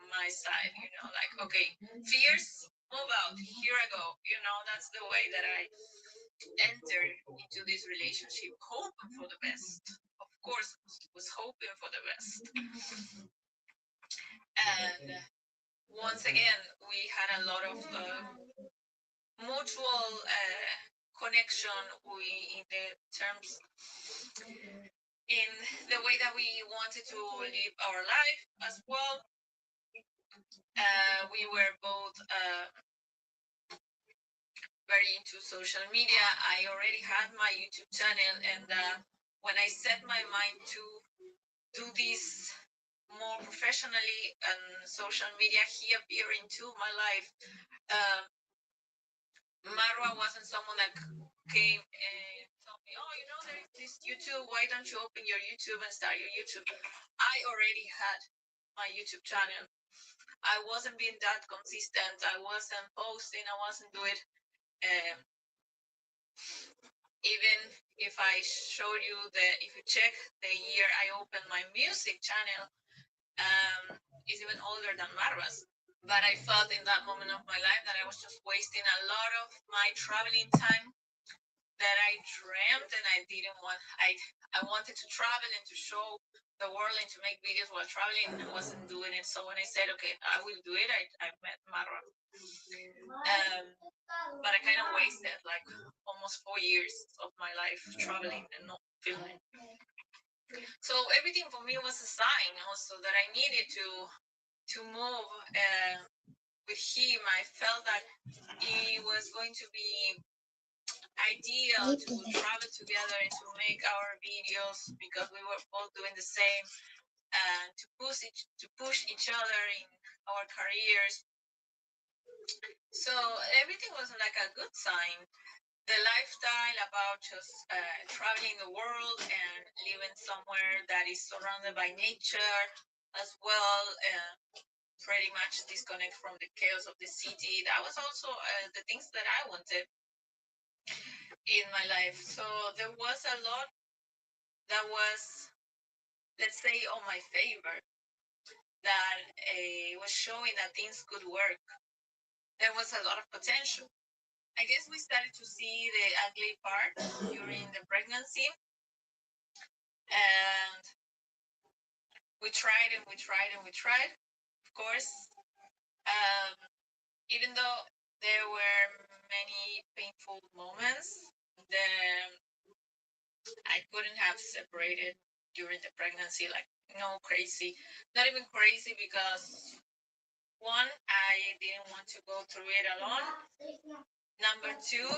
my side, like, okay, fears, move out, here I go. That's the way that I entered into this relationship, hoping for the best. Of course, was hoping for the best. And once again, we had a lot of mutual connection. We in the terms in the way that we wanted to live our life as well. We were both very into social media. I already had my YouTube channel, and when I set my mind to do this more professionally and social media, he appeared into my life. Marwa wasn't someone that came and told me, oh, there is this YouTube, why don't you open your YouTube and start your YouTube? I already had my YouTube channel. I wasn't being that consistent. I wasn't posting. I wasn't doing. Even if I showed you if you check the year I opened my music channel, is even older than marwas. But I felt in that moment of my life that I was just wasting a lot of my traveling time that I dreamt and I didn't want. I wanted to travel and to show the world and to make videos while traveling, and I wasn't doing it. So when I said, okay, I will do it, I met Marwa. But I kind of wasted like almost 4 years of my life traveling and not filming. So everything for me was a sign also that I needed to move with him. I felt that it was going to be ideal to travel together and to make our videos because we were both doing the same and to push each other in our careers. So everything was like a good sign. The lifestyle about just traveling the world and living somewhere that is surrounded by nature as well, pretty much disconnect from the chaos of the city. That was also the things that I wanted in my life. So there was a lot that was, let's say, on my favor, that was showing that things could work. There was a lot of potential. I guess we started to see the ugly part during the pregnancy, and we tried and we tried and we tried. Of course, um, even though there were many painful moments, then I couldn't have separated during the pregnancy, like no crazy, not even crazy because one, I didn't want to go through it alone. Number two,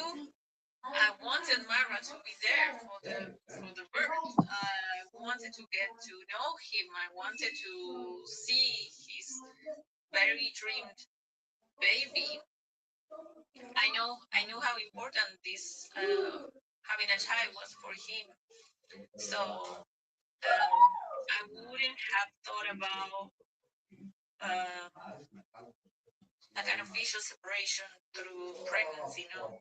I wanted Marwa to be there for the birth. I wanted to get to know him. I wanted to see his very dreamed baby. I knew how important this having a child was for him. So I wouldn't have thought about a kind of visual separation through pregnancy. No.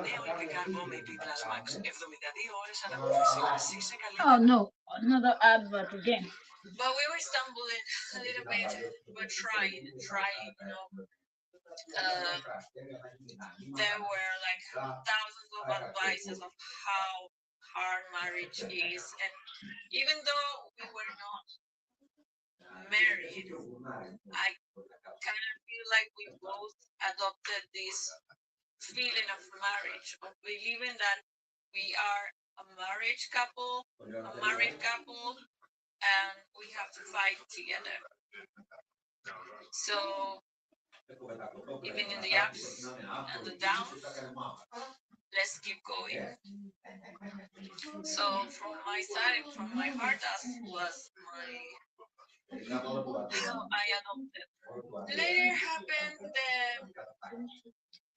Νέο ειδικά album επί Plus Max. 72 ώρες αναπόφευση. Ζήσε καλύτερα. Oh no, another advert again. But we were stumbling a little bit, but trying, you know. There were like thousands of advices of how hard marriage is, and even though we were not married, I kind of feel like we both adopted this feeling of marriage, of believing that we are a married couple, and we have to fight together. So even in the ups and the downs, let's keep going. So from my side, from my heart, that was how I adopted. Later happened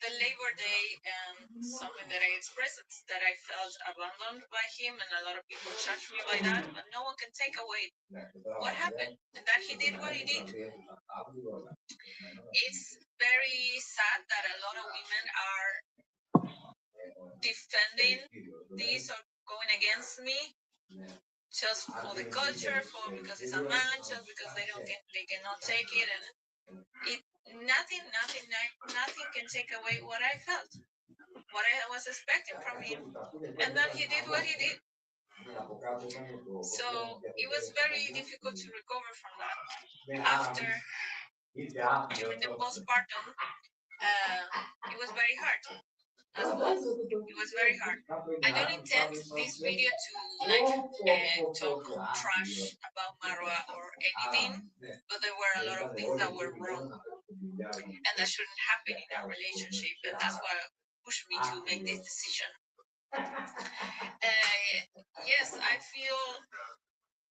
the Labor Day, and something that I expressed that I felt abandoned by him, and a lot of people judge me by that, but no one can take away what happened and that he did what he did. It's very sad that a lot of women are defending this or going against me just for the culture, for because it's a man, just because they cannot take it, and it nothing can take away what I felt, what I was expecting from him, and that he did what he did. So it was very difficult to recover from that. After, during the postpartum, it was very hard as well. It was very hard. I don't intend this video to like talk trash about Marwa or anything, but there were a lot of things that were wrong and that shouldn't happen in a relationship, and that's what pushed me to make this decision. Yes, I feel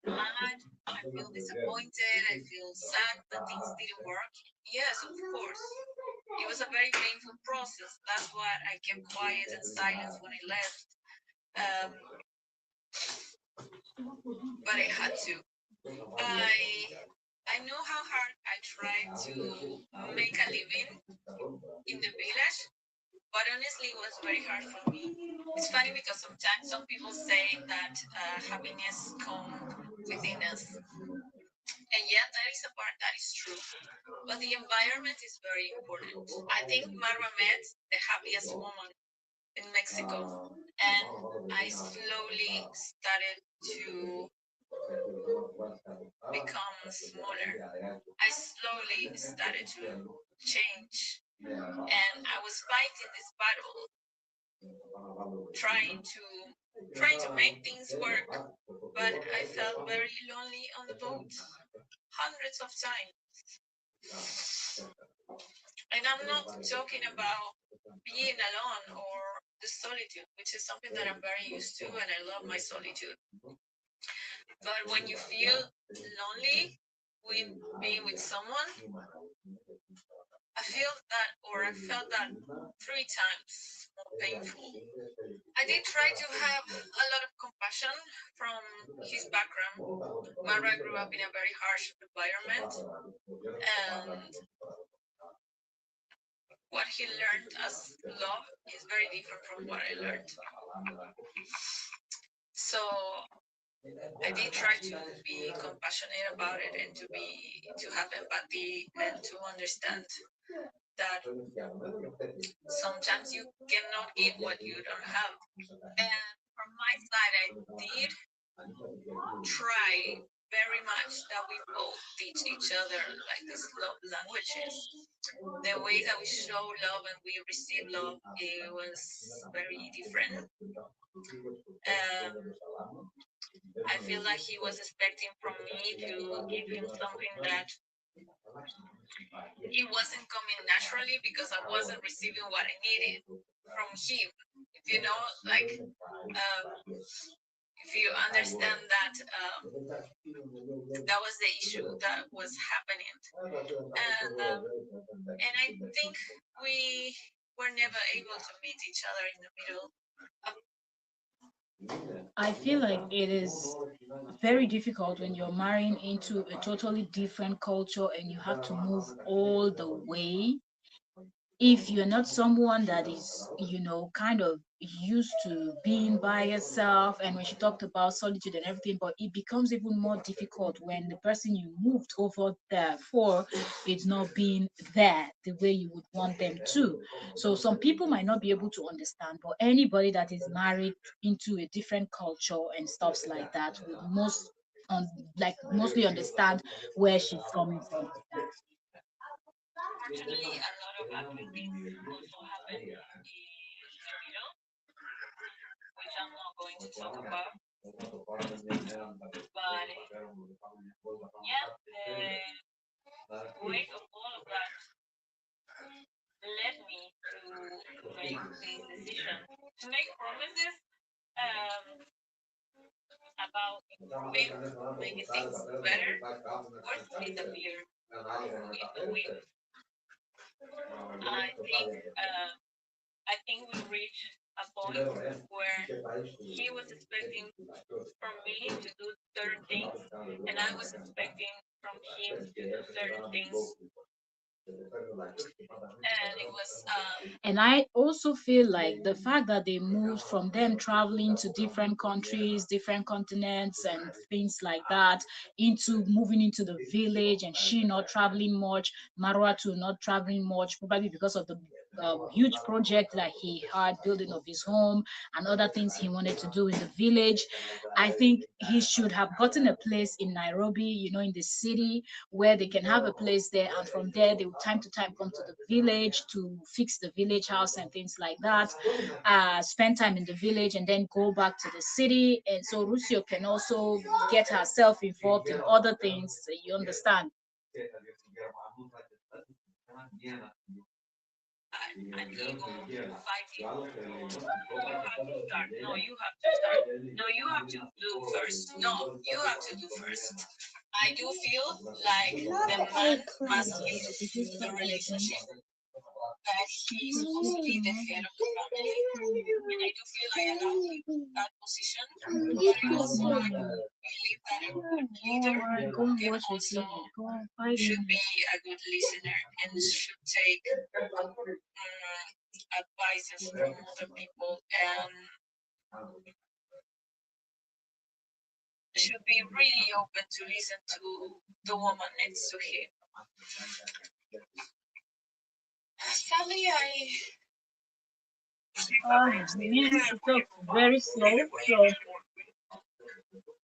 mad, I feel disappointed, I feel sad that things didn't work. Yes, of course. It was a very painful process. That's why I kept quiet and silent when I left. But I had to. I know how hard I tried to make a living in the village, but honestly, it was very hard for me. It's funny because sometimes some people say that happiness comes within us, and yet that is a part that is true. But the environment is very important. I think Marwa met the happiest woman in Mexico, and I slowly started to become smaller. I slowly started to change, and I was fighting this battle, trying to trying to make things work, but I felt very lonely on the boat hundreds of times. And I'm not talking about being alone or the solitude, which is something that I'm very used to, and I love my solitude. But when you feel lonely with being with someone, I felt that 3 times more painful. I did try to have a lot of compassion from his background. Mara grew up in a very harsh environment, and what he learned as love is very different from what I learned. So I did try to be compassionate about it and to have empathy and to understand that sometimes you cannot give what you don't have. And from my side, I did try very much that we both teach each other like these love languages. The way that we show love and we receive love, it was very different. Um, I feel like he was expecting from me to give him something that it wasn't coming naturally because I wasn't receiving what I needed from him. If you know, like, um, if you understand that that was the issue that was happening, and I think we were never able to meet each other in the middle. Um, I feel like it is very difficult when you're marrying into a totally different culture and you have to move all the way. If you're not someone that is, kind of used to being by yourself, and when she talked about solitude and everything, but it becomes even more difficult when the person you moved over there for is not being there the way you would want them to. So some people might not be able to understand, but anybody that is married into a different culture and stuffs like that would um, mostly understand where she's coming from. Unfortunately, a lot of ugly things also happen in the middle, which I'm not going to talk about. But yeah, the weight of all of that led me to make this decision to make promises um, about improving, making things better, or to disappear in the wind. I think uh, I think we reached a point where he was expecting from me to do certain things, and I was expecting from him to do certain things, and it was And I also feel like the fact that they moved from them traveling to different countries, different continents, and things like that, into moving into the village, and she not traveling much, Marwa too not traveling much, probably because of the huge project that he had building of his home and other things he wanted to do in the village. I think he should have gotten a place in Nairobi, in the city, where they can have a place there, and from there they will time to time come to the village to fix the village house and things like that. Spend time in the village and then go back to the city, and so Rusio can also get herself involved in other things. You understand? an ego fighting for you have to start. No, you have to start. No, you have to do first. No, you have to do first. I do feel like the man must lead the relationship. that he's supposed to be the head of the family. And I do feel I allowed him that position, but I also believe that a good leader can also should be a good listener and should take advices from other people and should be really open to listen to the woman next to him. Sadly, I Me, she talks very slow, so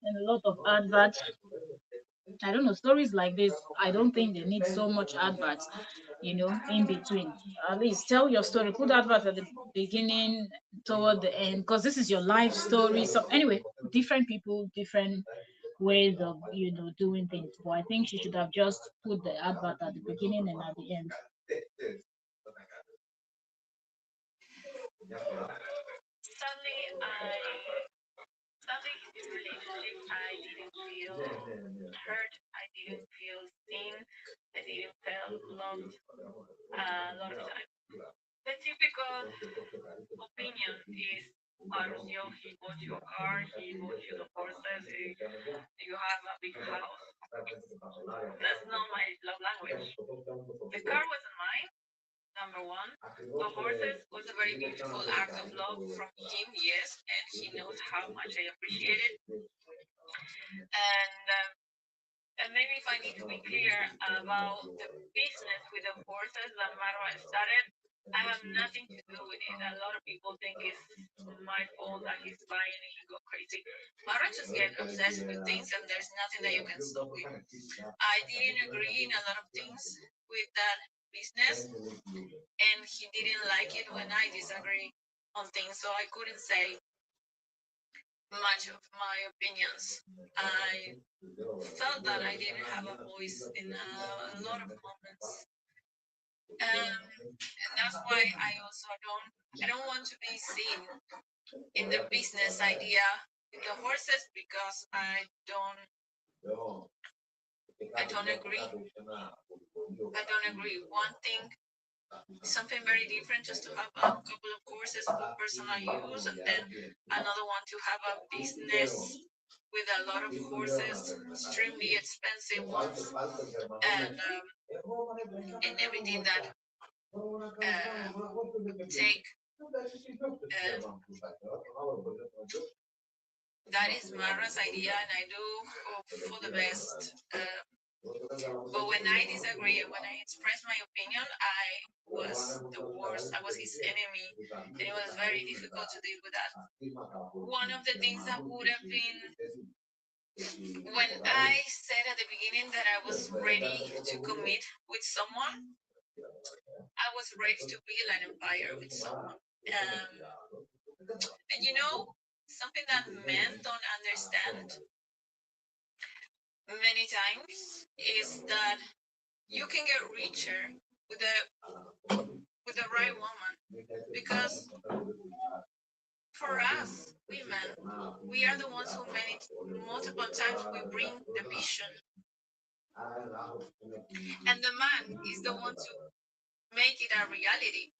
and a lot of adverts. I don't know, stories like this, I don't think they need so much adverts, in between. At least tell your story, put adverts at the beginning, toward the end, because this is your life story. So anyway, different people, different ways of doing things. But I think she should have just put the advert at the beginning and at the end. sadly I sadly in this relationship I didn't feel hurt, I didn't feel seen, I didn't feel loved a lot of time. The typical opinion is, Roccio, he bought you a car, he bought you the horses, you have a big house. That's not my love language. The car wasn't mine, number one. The horses was a very beautiful act of love from him, yes, and he knows how much I appreciate it. And maybe if I need to be clear about the business with the horses that Marwa started, I have nothing to do with it. A lot of people think it's my fault that he's buying and he go crazy. Marwa just get obsessed with things and there's nothing that you can stop with. I didn't agree in a lot of things with that business and he didn't like it when I disagree on things, so I couldn't say much of my opinions. I felt that I didn't have a voice in a lot of moments, and that's why I don't want to be seen in the business idea with the horses because I don't agree. I don't agree. One thing is something very different just to have a couple of horses for personal use, and then another one to have a business with a lot of horses, extremely expensive ones, and everything that take. Um, that is Mara's idea, and I do hope for the best. But when I disagree and when I express my opinion, I was the worst. I was his enemy, and it was very difficult to deal with that. One of the things that would have been when I said at the beginning that I was ready to commit with someone, I was ready to build an empire with someone. And something that men don't understand many times is that you can get richer with the right woman because for us women we are the ones who many multiple times we bring the vision and the man is the one to make it a reality.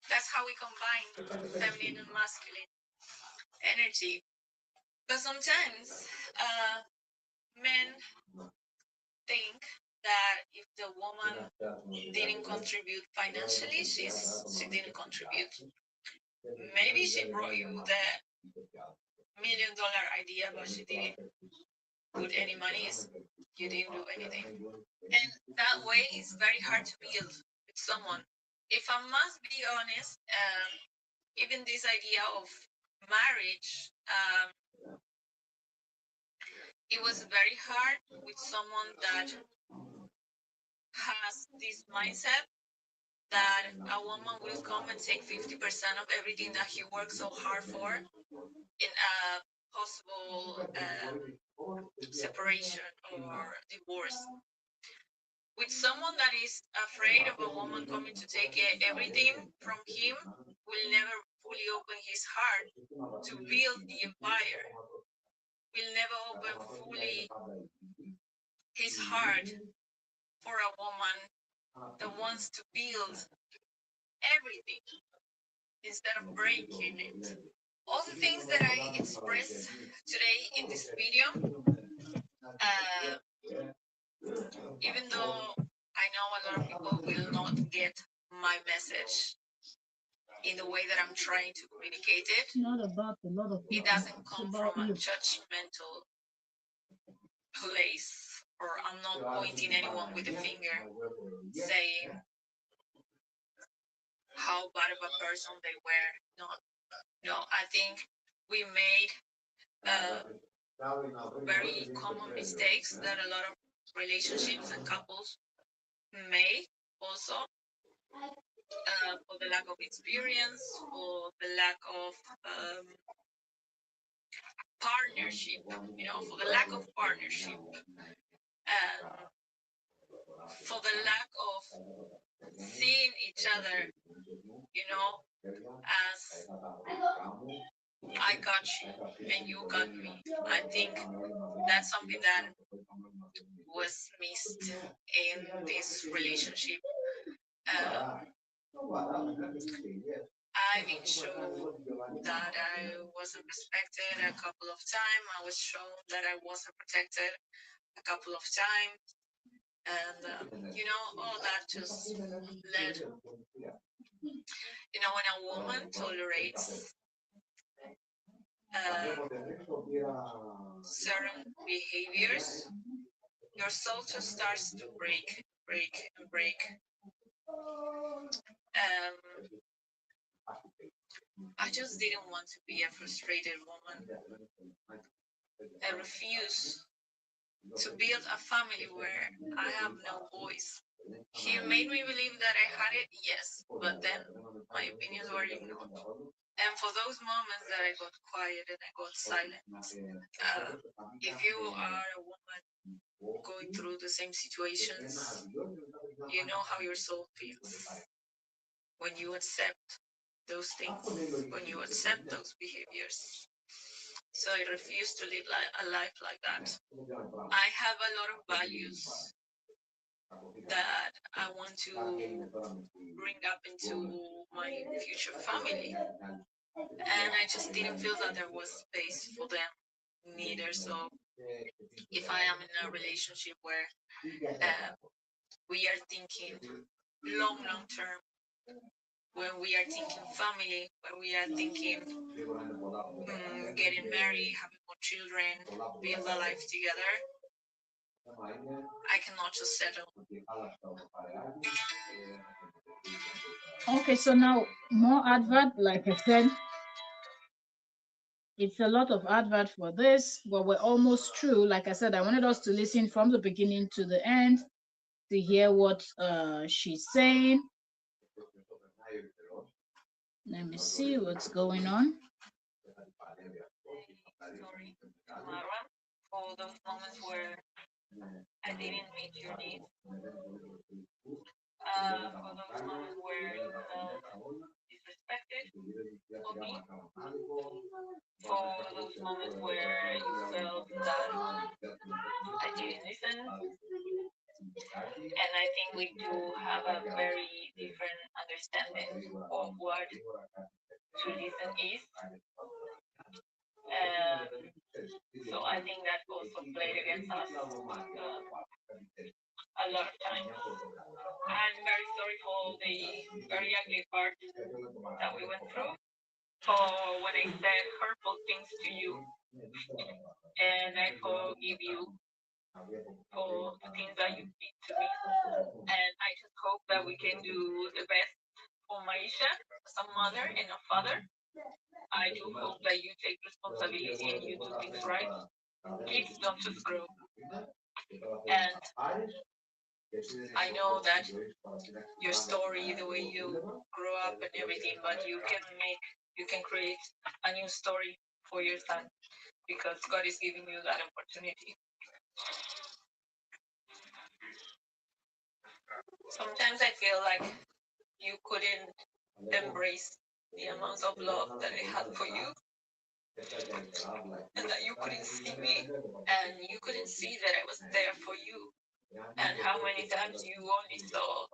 That's how we combine feminine and masculine energy. But sometimes men think that if the woman didn't contribute financially, she didn't contribute. Maybe she brought you the $1 million idea, but she didn't put any money. You didn't do anything, and that way it's very hard to build with someone. If I must be honest, even this idea of marriage, it was very hard with someone that has this mindset that a woman will come and take 50% of everything that he worked so hard for in a possible separation or divorce. With someone that is afraid of a woman coming to take everything from him, will never fully open his heart to build the empire, will never open fully his heart for a woman that wants to build everything instead of breaking it. All the things that I expressed today in this video, uh, even though I know a lot of people will not get my message in the way that I'm trying to communicate it, It's not about a lot of it people. doesn't It's come about from a you. judgmental place, or I'm not pointing anyone with a finger saying how bad of a person they were. No, I think we made uh, very common mistakes that a lot of relationships and couples make also, for the lack of experience, for the lack of partnership, for the lack of partnership, and for the lack of seeing each other, as I got you and you got me. I think that's something that was missed in this relationship. Um, I've been shown that I wasn't respected a couple of times. I was shown that I wasn't protected a couple of times. And, all that just led, when a woman tolerates uh, certain behaviors, your soul just starts to break, and break. I just didn't want to be a frustrated woman. I refuse to build a family where I have no voice. He made me believe that I had it, yes, but then my opinions were ignored. And for those moments that I got quiet and I got silent, uh, if you are a woman going through the same situations, you know how your soul feels when you accept those things, when you accept those behaviors. So I refuse to live a life like that. I have a lot of values that I want to bring up into my future family. And I just didn't feel that there was space for them neither. So if I am in a relationship where we are thinking long term, when we are thinking family, when we are thinking getting married, having more children, build a life together, I cannot just settle. Okay, so now more advert, like I said, it's a lot of advert for this, but we're almost through. Like I said, I wanted us to listen from the beginning to the end to hear what she's saying. Let me see what's going on. Sorry, Marwa, for those moments where I didn't meet your needs, for those moments where you felt disrespected of me, for those moments where you felt that I didn't listen. And I think we do have a very different understanding of what to listen is. So I think that also played against us a lot of times. I'm very sorry for the very ugly part that we went through, for when I said hurtful things to you, and I forgive you for the things that you did to me. And I just hope that we can do the best for Maisha as a mother and a father. I do hope that you take responsibility and you do things right. Kids don't just grow. And I know that your story, the way you grow up and everything, but you can create a new story for your son because God is giving you that opportunity. Sometimes I feel like you couldn't embrace the amount of love that I had for you and that you couldn't see me and you couldn't see that I was there for you. And how many times you only saw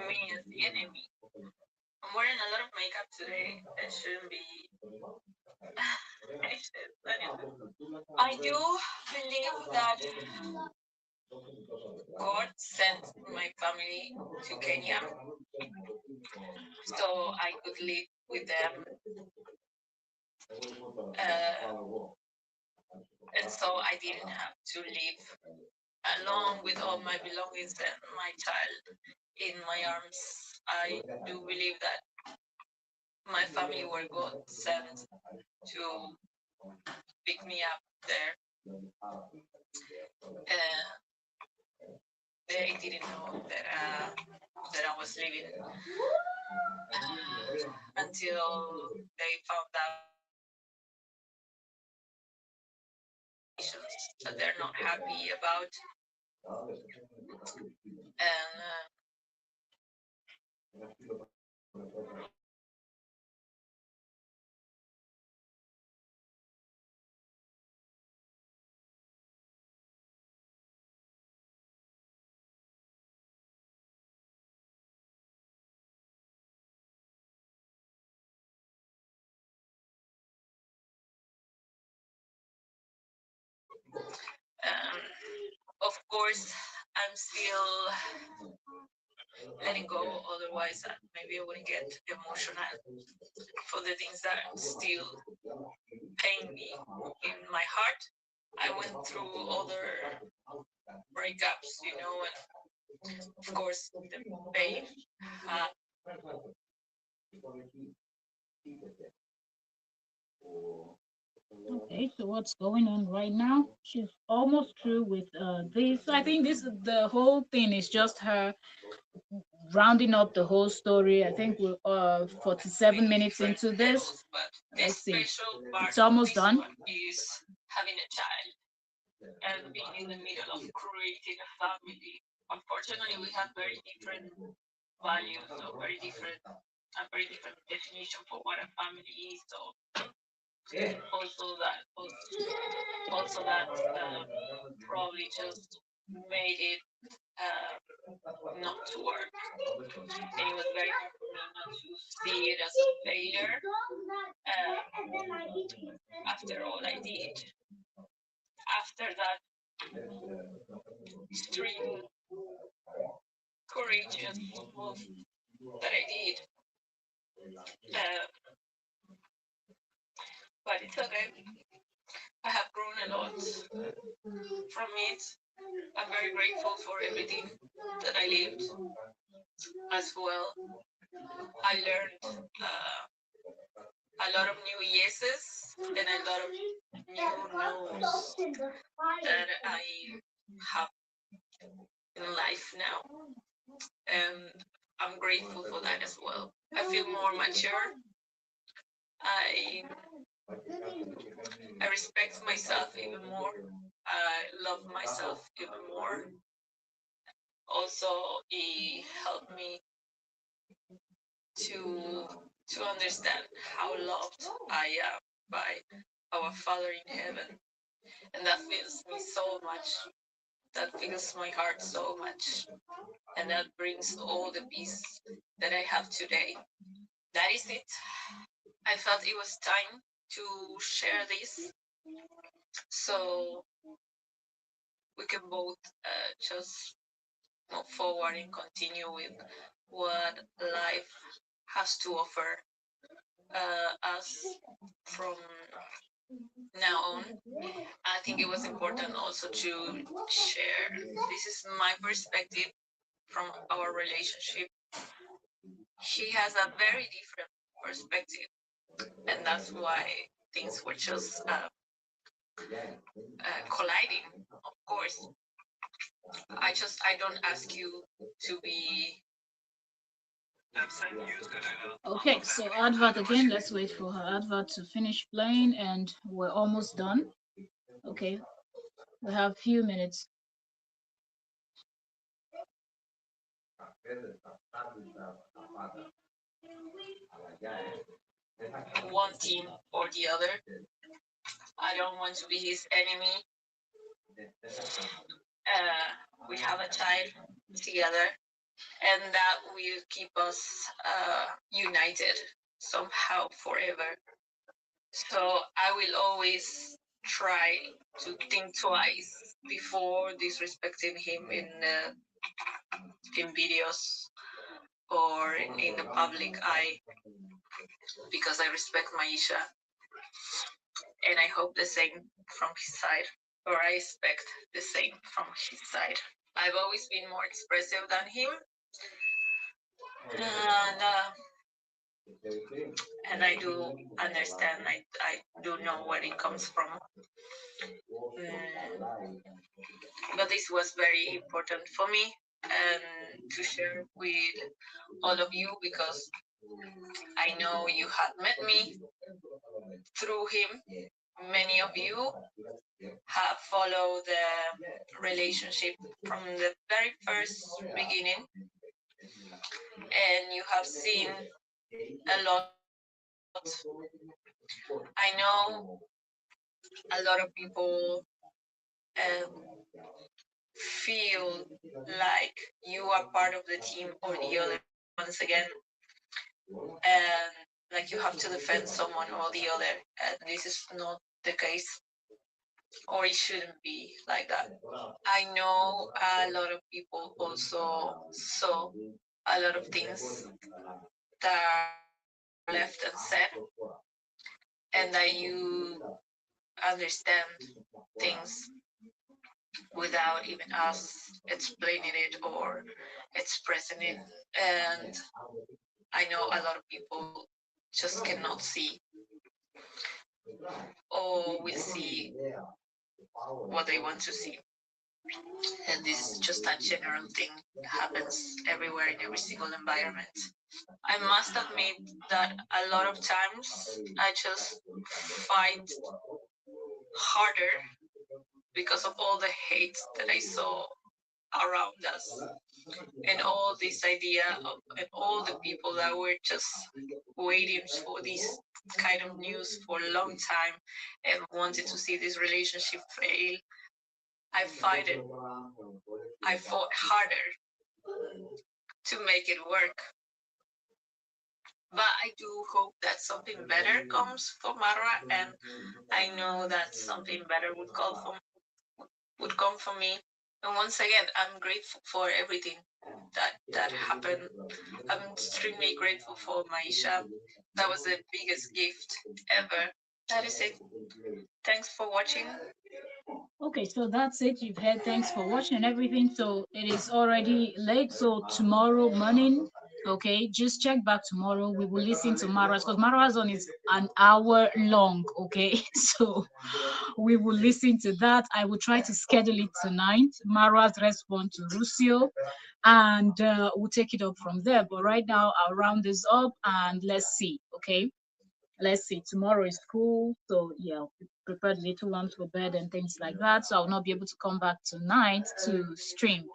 me as the enemy? I'm wearing a lot of makeup today. It shouldn't be. I do believe that God sent my family to Kenya so I could live with them. And so I didn't have to live along with all my belongings and my child in my arms. I do believe that my family were God sent to pick me up there. They didn't know that I was leaving until they found out that they're not happy about, and um, of course I'm still letting go. Otherwise, maybe I wouldn't get emotional for the things that still pain me in my heart. I went through other breakups, and of course the pain. Uh, Okay, so what's going on right now? She's almost through with this. I think this the whole thing is just her rounding up the whole story. I think we're 47 minutes into this. But this Let's see. special part It's almost this done. one is having a child and being in the middle of creating a family. Unfortunately, we have very different values, so very different definition for what a family is. So also that probably just made it not to work, and it was very hard for me not to see it as a failure. After all I did, after that extreme courageous move that I did, uh, but it's okay. I have grown a lot from it. I'm very grateful for everything that I lived as well. I learned a lot of new yeses and a lot of new no's that I have in life now. And I'm grateful for that as well. I feel more mature. I I respect myself even more. I love myself even more. Also, it helped me to to understand how loved I am by our Father in heaven, and that fills me so much. That fills my heart so much, and that brings all the peace that I have today. That is it. I felt it was time to share this, so we can both just move forward and continue with what life has to offer us from now on. I think it was important also to share. This is my perspective from our relationship. She has a very different perspective, and that's why things were just colliding. Of course, I don't ask you to be. Okay, so advert again. Let's wait for her advert to finish playing, and we're almost done. Okay, we have a few minutes. One team or the other. I don't want to be his enemy. we have a child together, and that will keep us united somehow forever. So I will always try to think twice before disrespecting him in videos or in the public eye, because I respect Maisha, and I hope the same from his side, or I expect the same from his side. I've always been more expressive than him, and I do understand. I do know where it comes from. But this was very important for me and to share with all of you, because I know you had met me through him. Many of you have followed the relationship from the very first beginning, and you have seen a lot. I know a lot of people um, feel like you are part of the team or the other once again, and like you have to defend someone or the other, and this is not the case, or it shouldn't be like that. I know a lot of people also saw a lot of things that are left unsaid, and that you understand things without even us explaining it or expressing it. And I know a lot of people just cannot see or will see what they want to see. And this is just a general thing that happens everywhere in every single environment. I must admit that a lot of times I just fight harder because of all the hate that I saw around us, and all this idea of, and all the people that were just waiting for this kind of news for a long time and wanted to see this relationship fail. I fight it. I fought harder to make it work. But I do hope that something better comes for Marwa, and I know that something better would come for me. And once again, I'm grateful for everything that happened. I'm extremely grateful for Maisha. That was the biggest gift ever. That is it. Thanks for watching. Okay, so that's it. You've heard. Thanks for watching and everything. So it is already late. So tomorrow morning, okay, just check back tomorrow. We will listen to Mara's because Marathon is an hour long. Okay, so we will listen to that. I will try to schedule it tonight. Mara's response to Rusio, and we'll take it up from there. But right now, I'll round this up and let's see. Okay, let's see, tomorrow is school, so yeah, we prepared little ones for bed and things like that, so I'll not be able to come back tonight to stream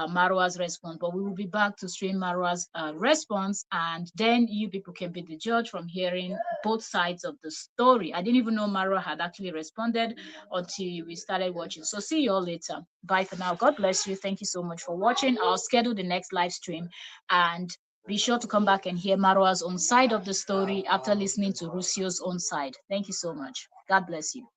Marwa's response, but we will be back to stream Marwa's response, and then you people can be the judge from hearing both sides of the story. I didn't even know Marwa had actually responded until we started watching. So see you all later. Bye for now. God bless you. Thank you so much for watching. I'll schedule the next live stream, and be sure to come back and hear Marwa's own side of the story after listening to Rusio's own side. Thank you so much. God bless you.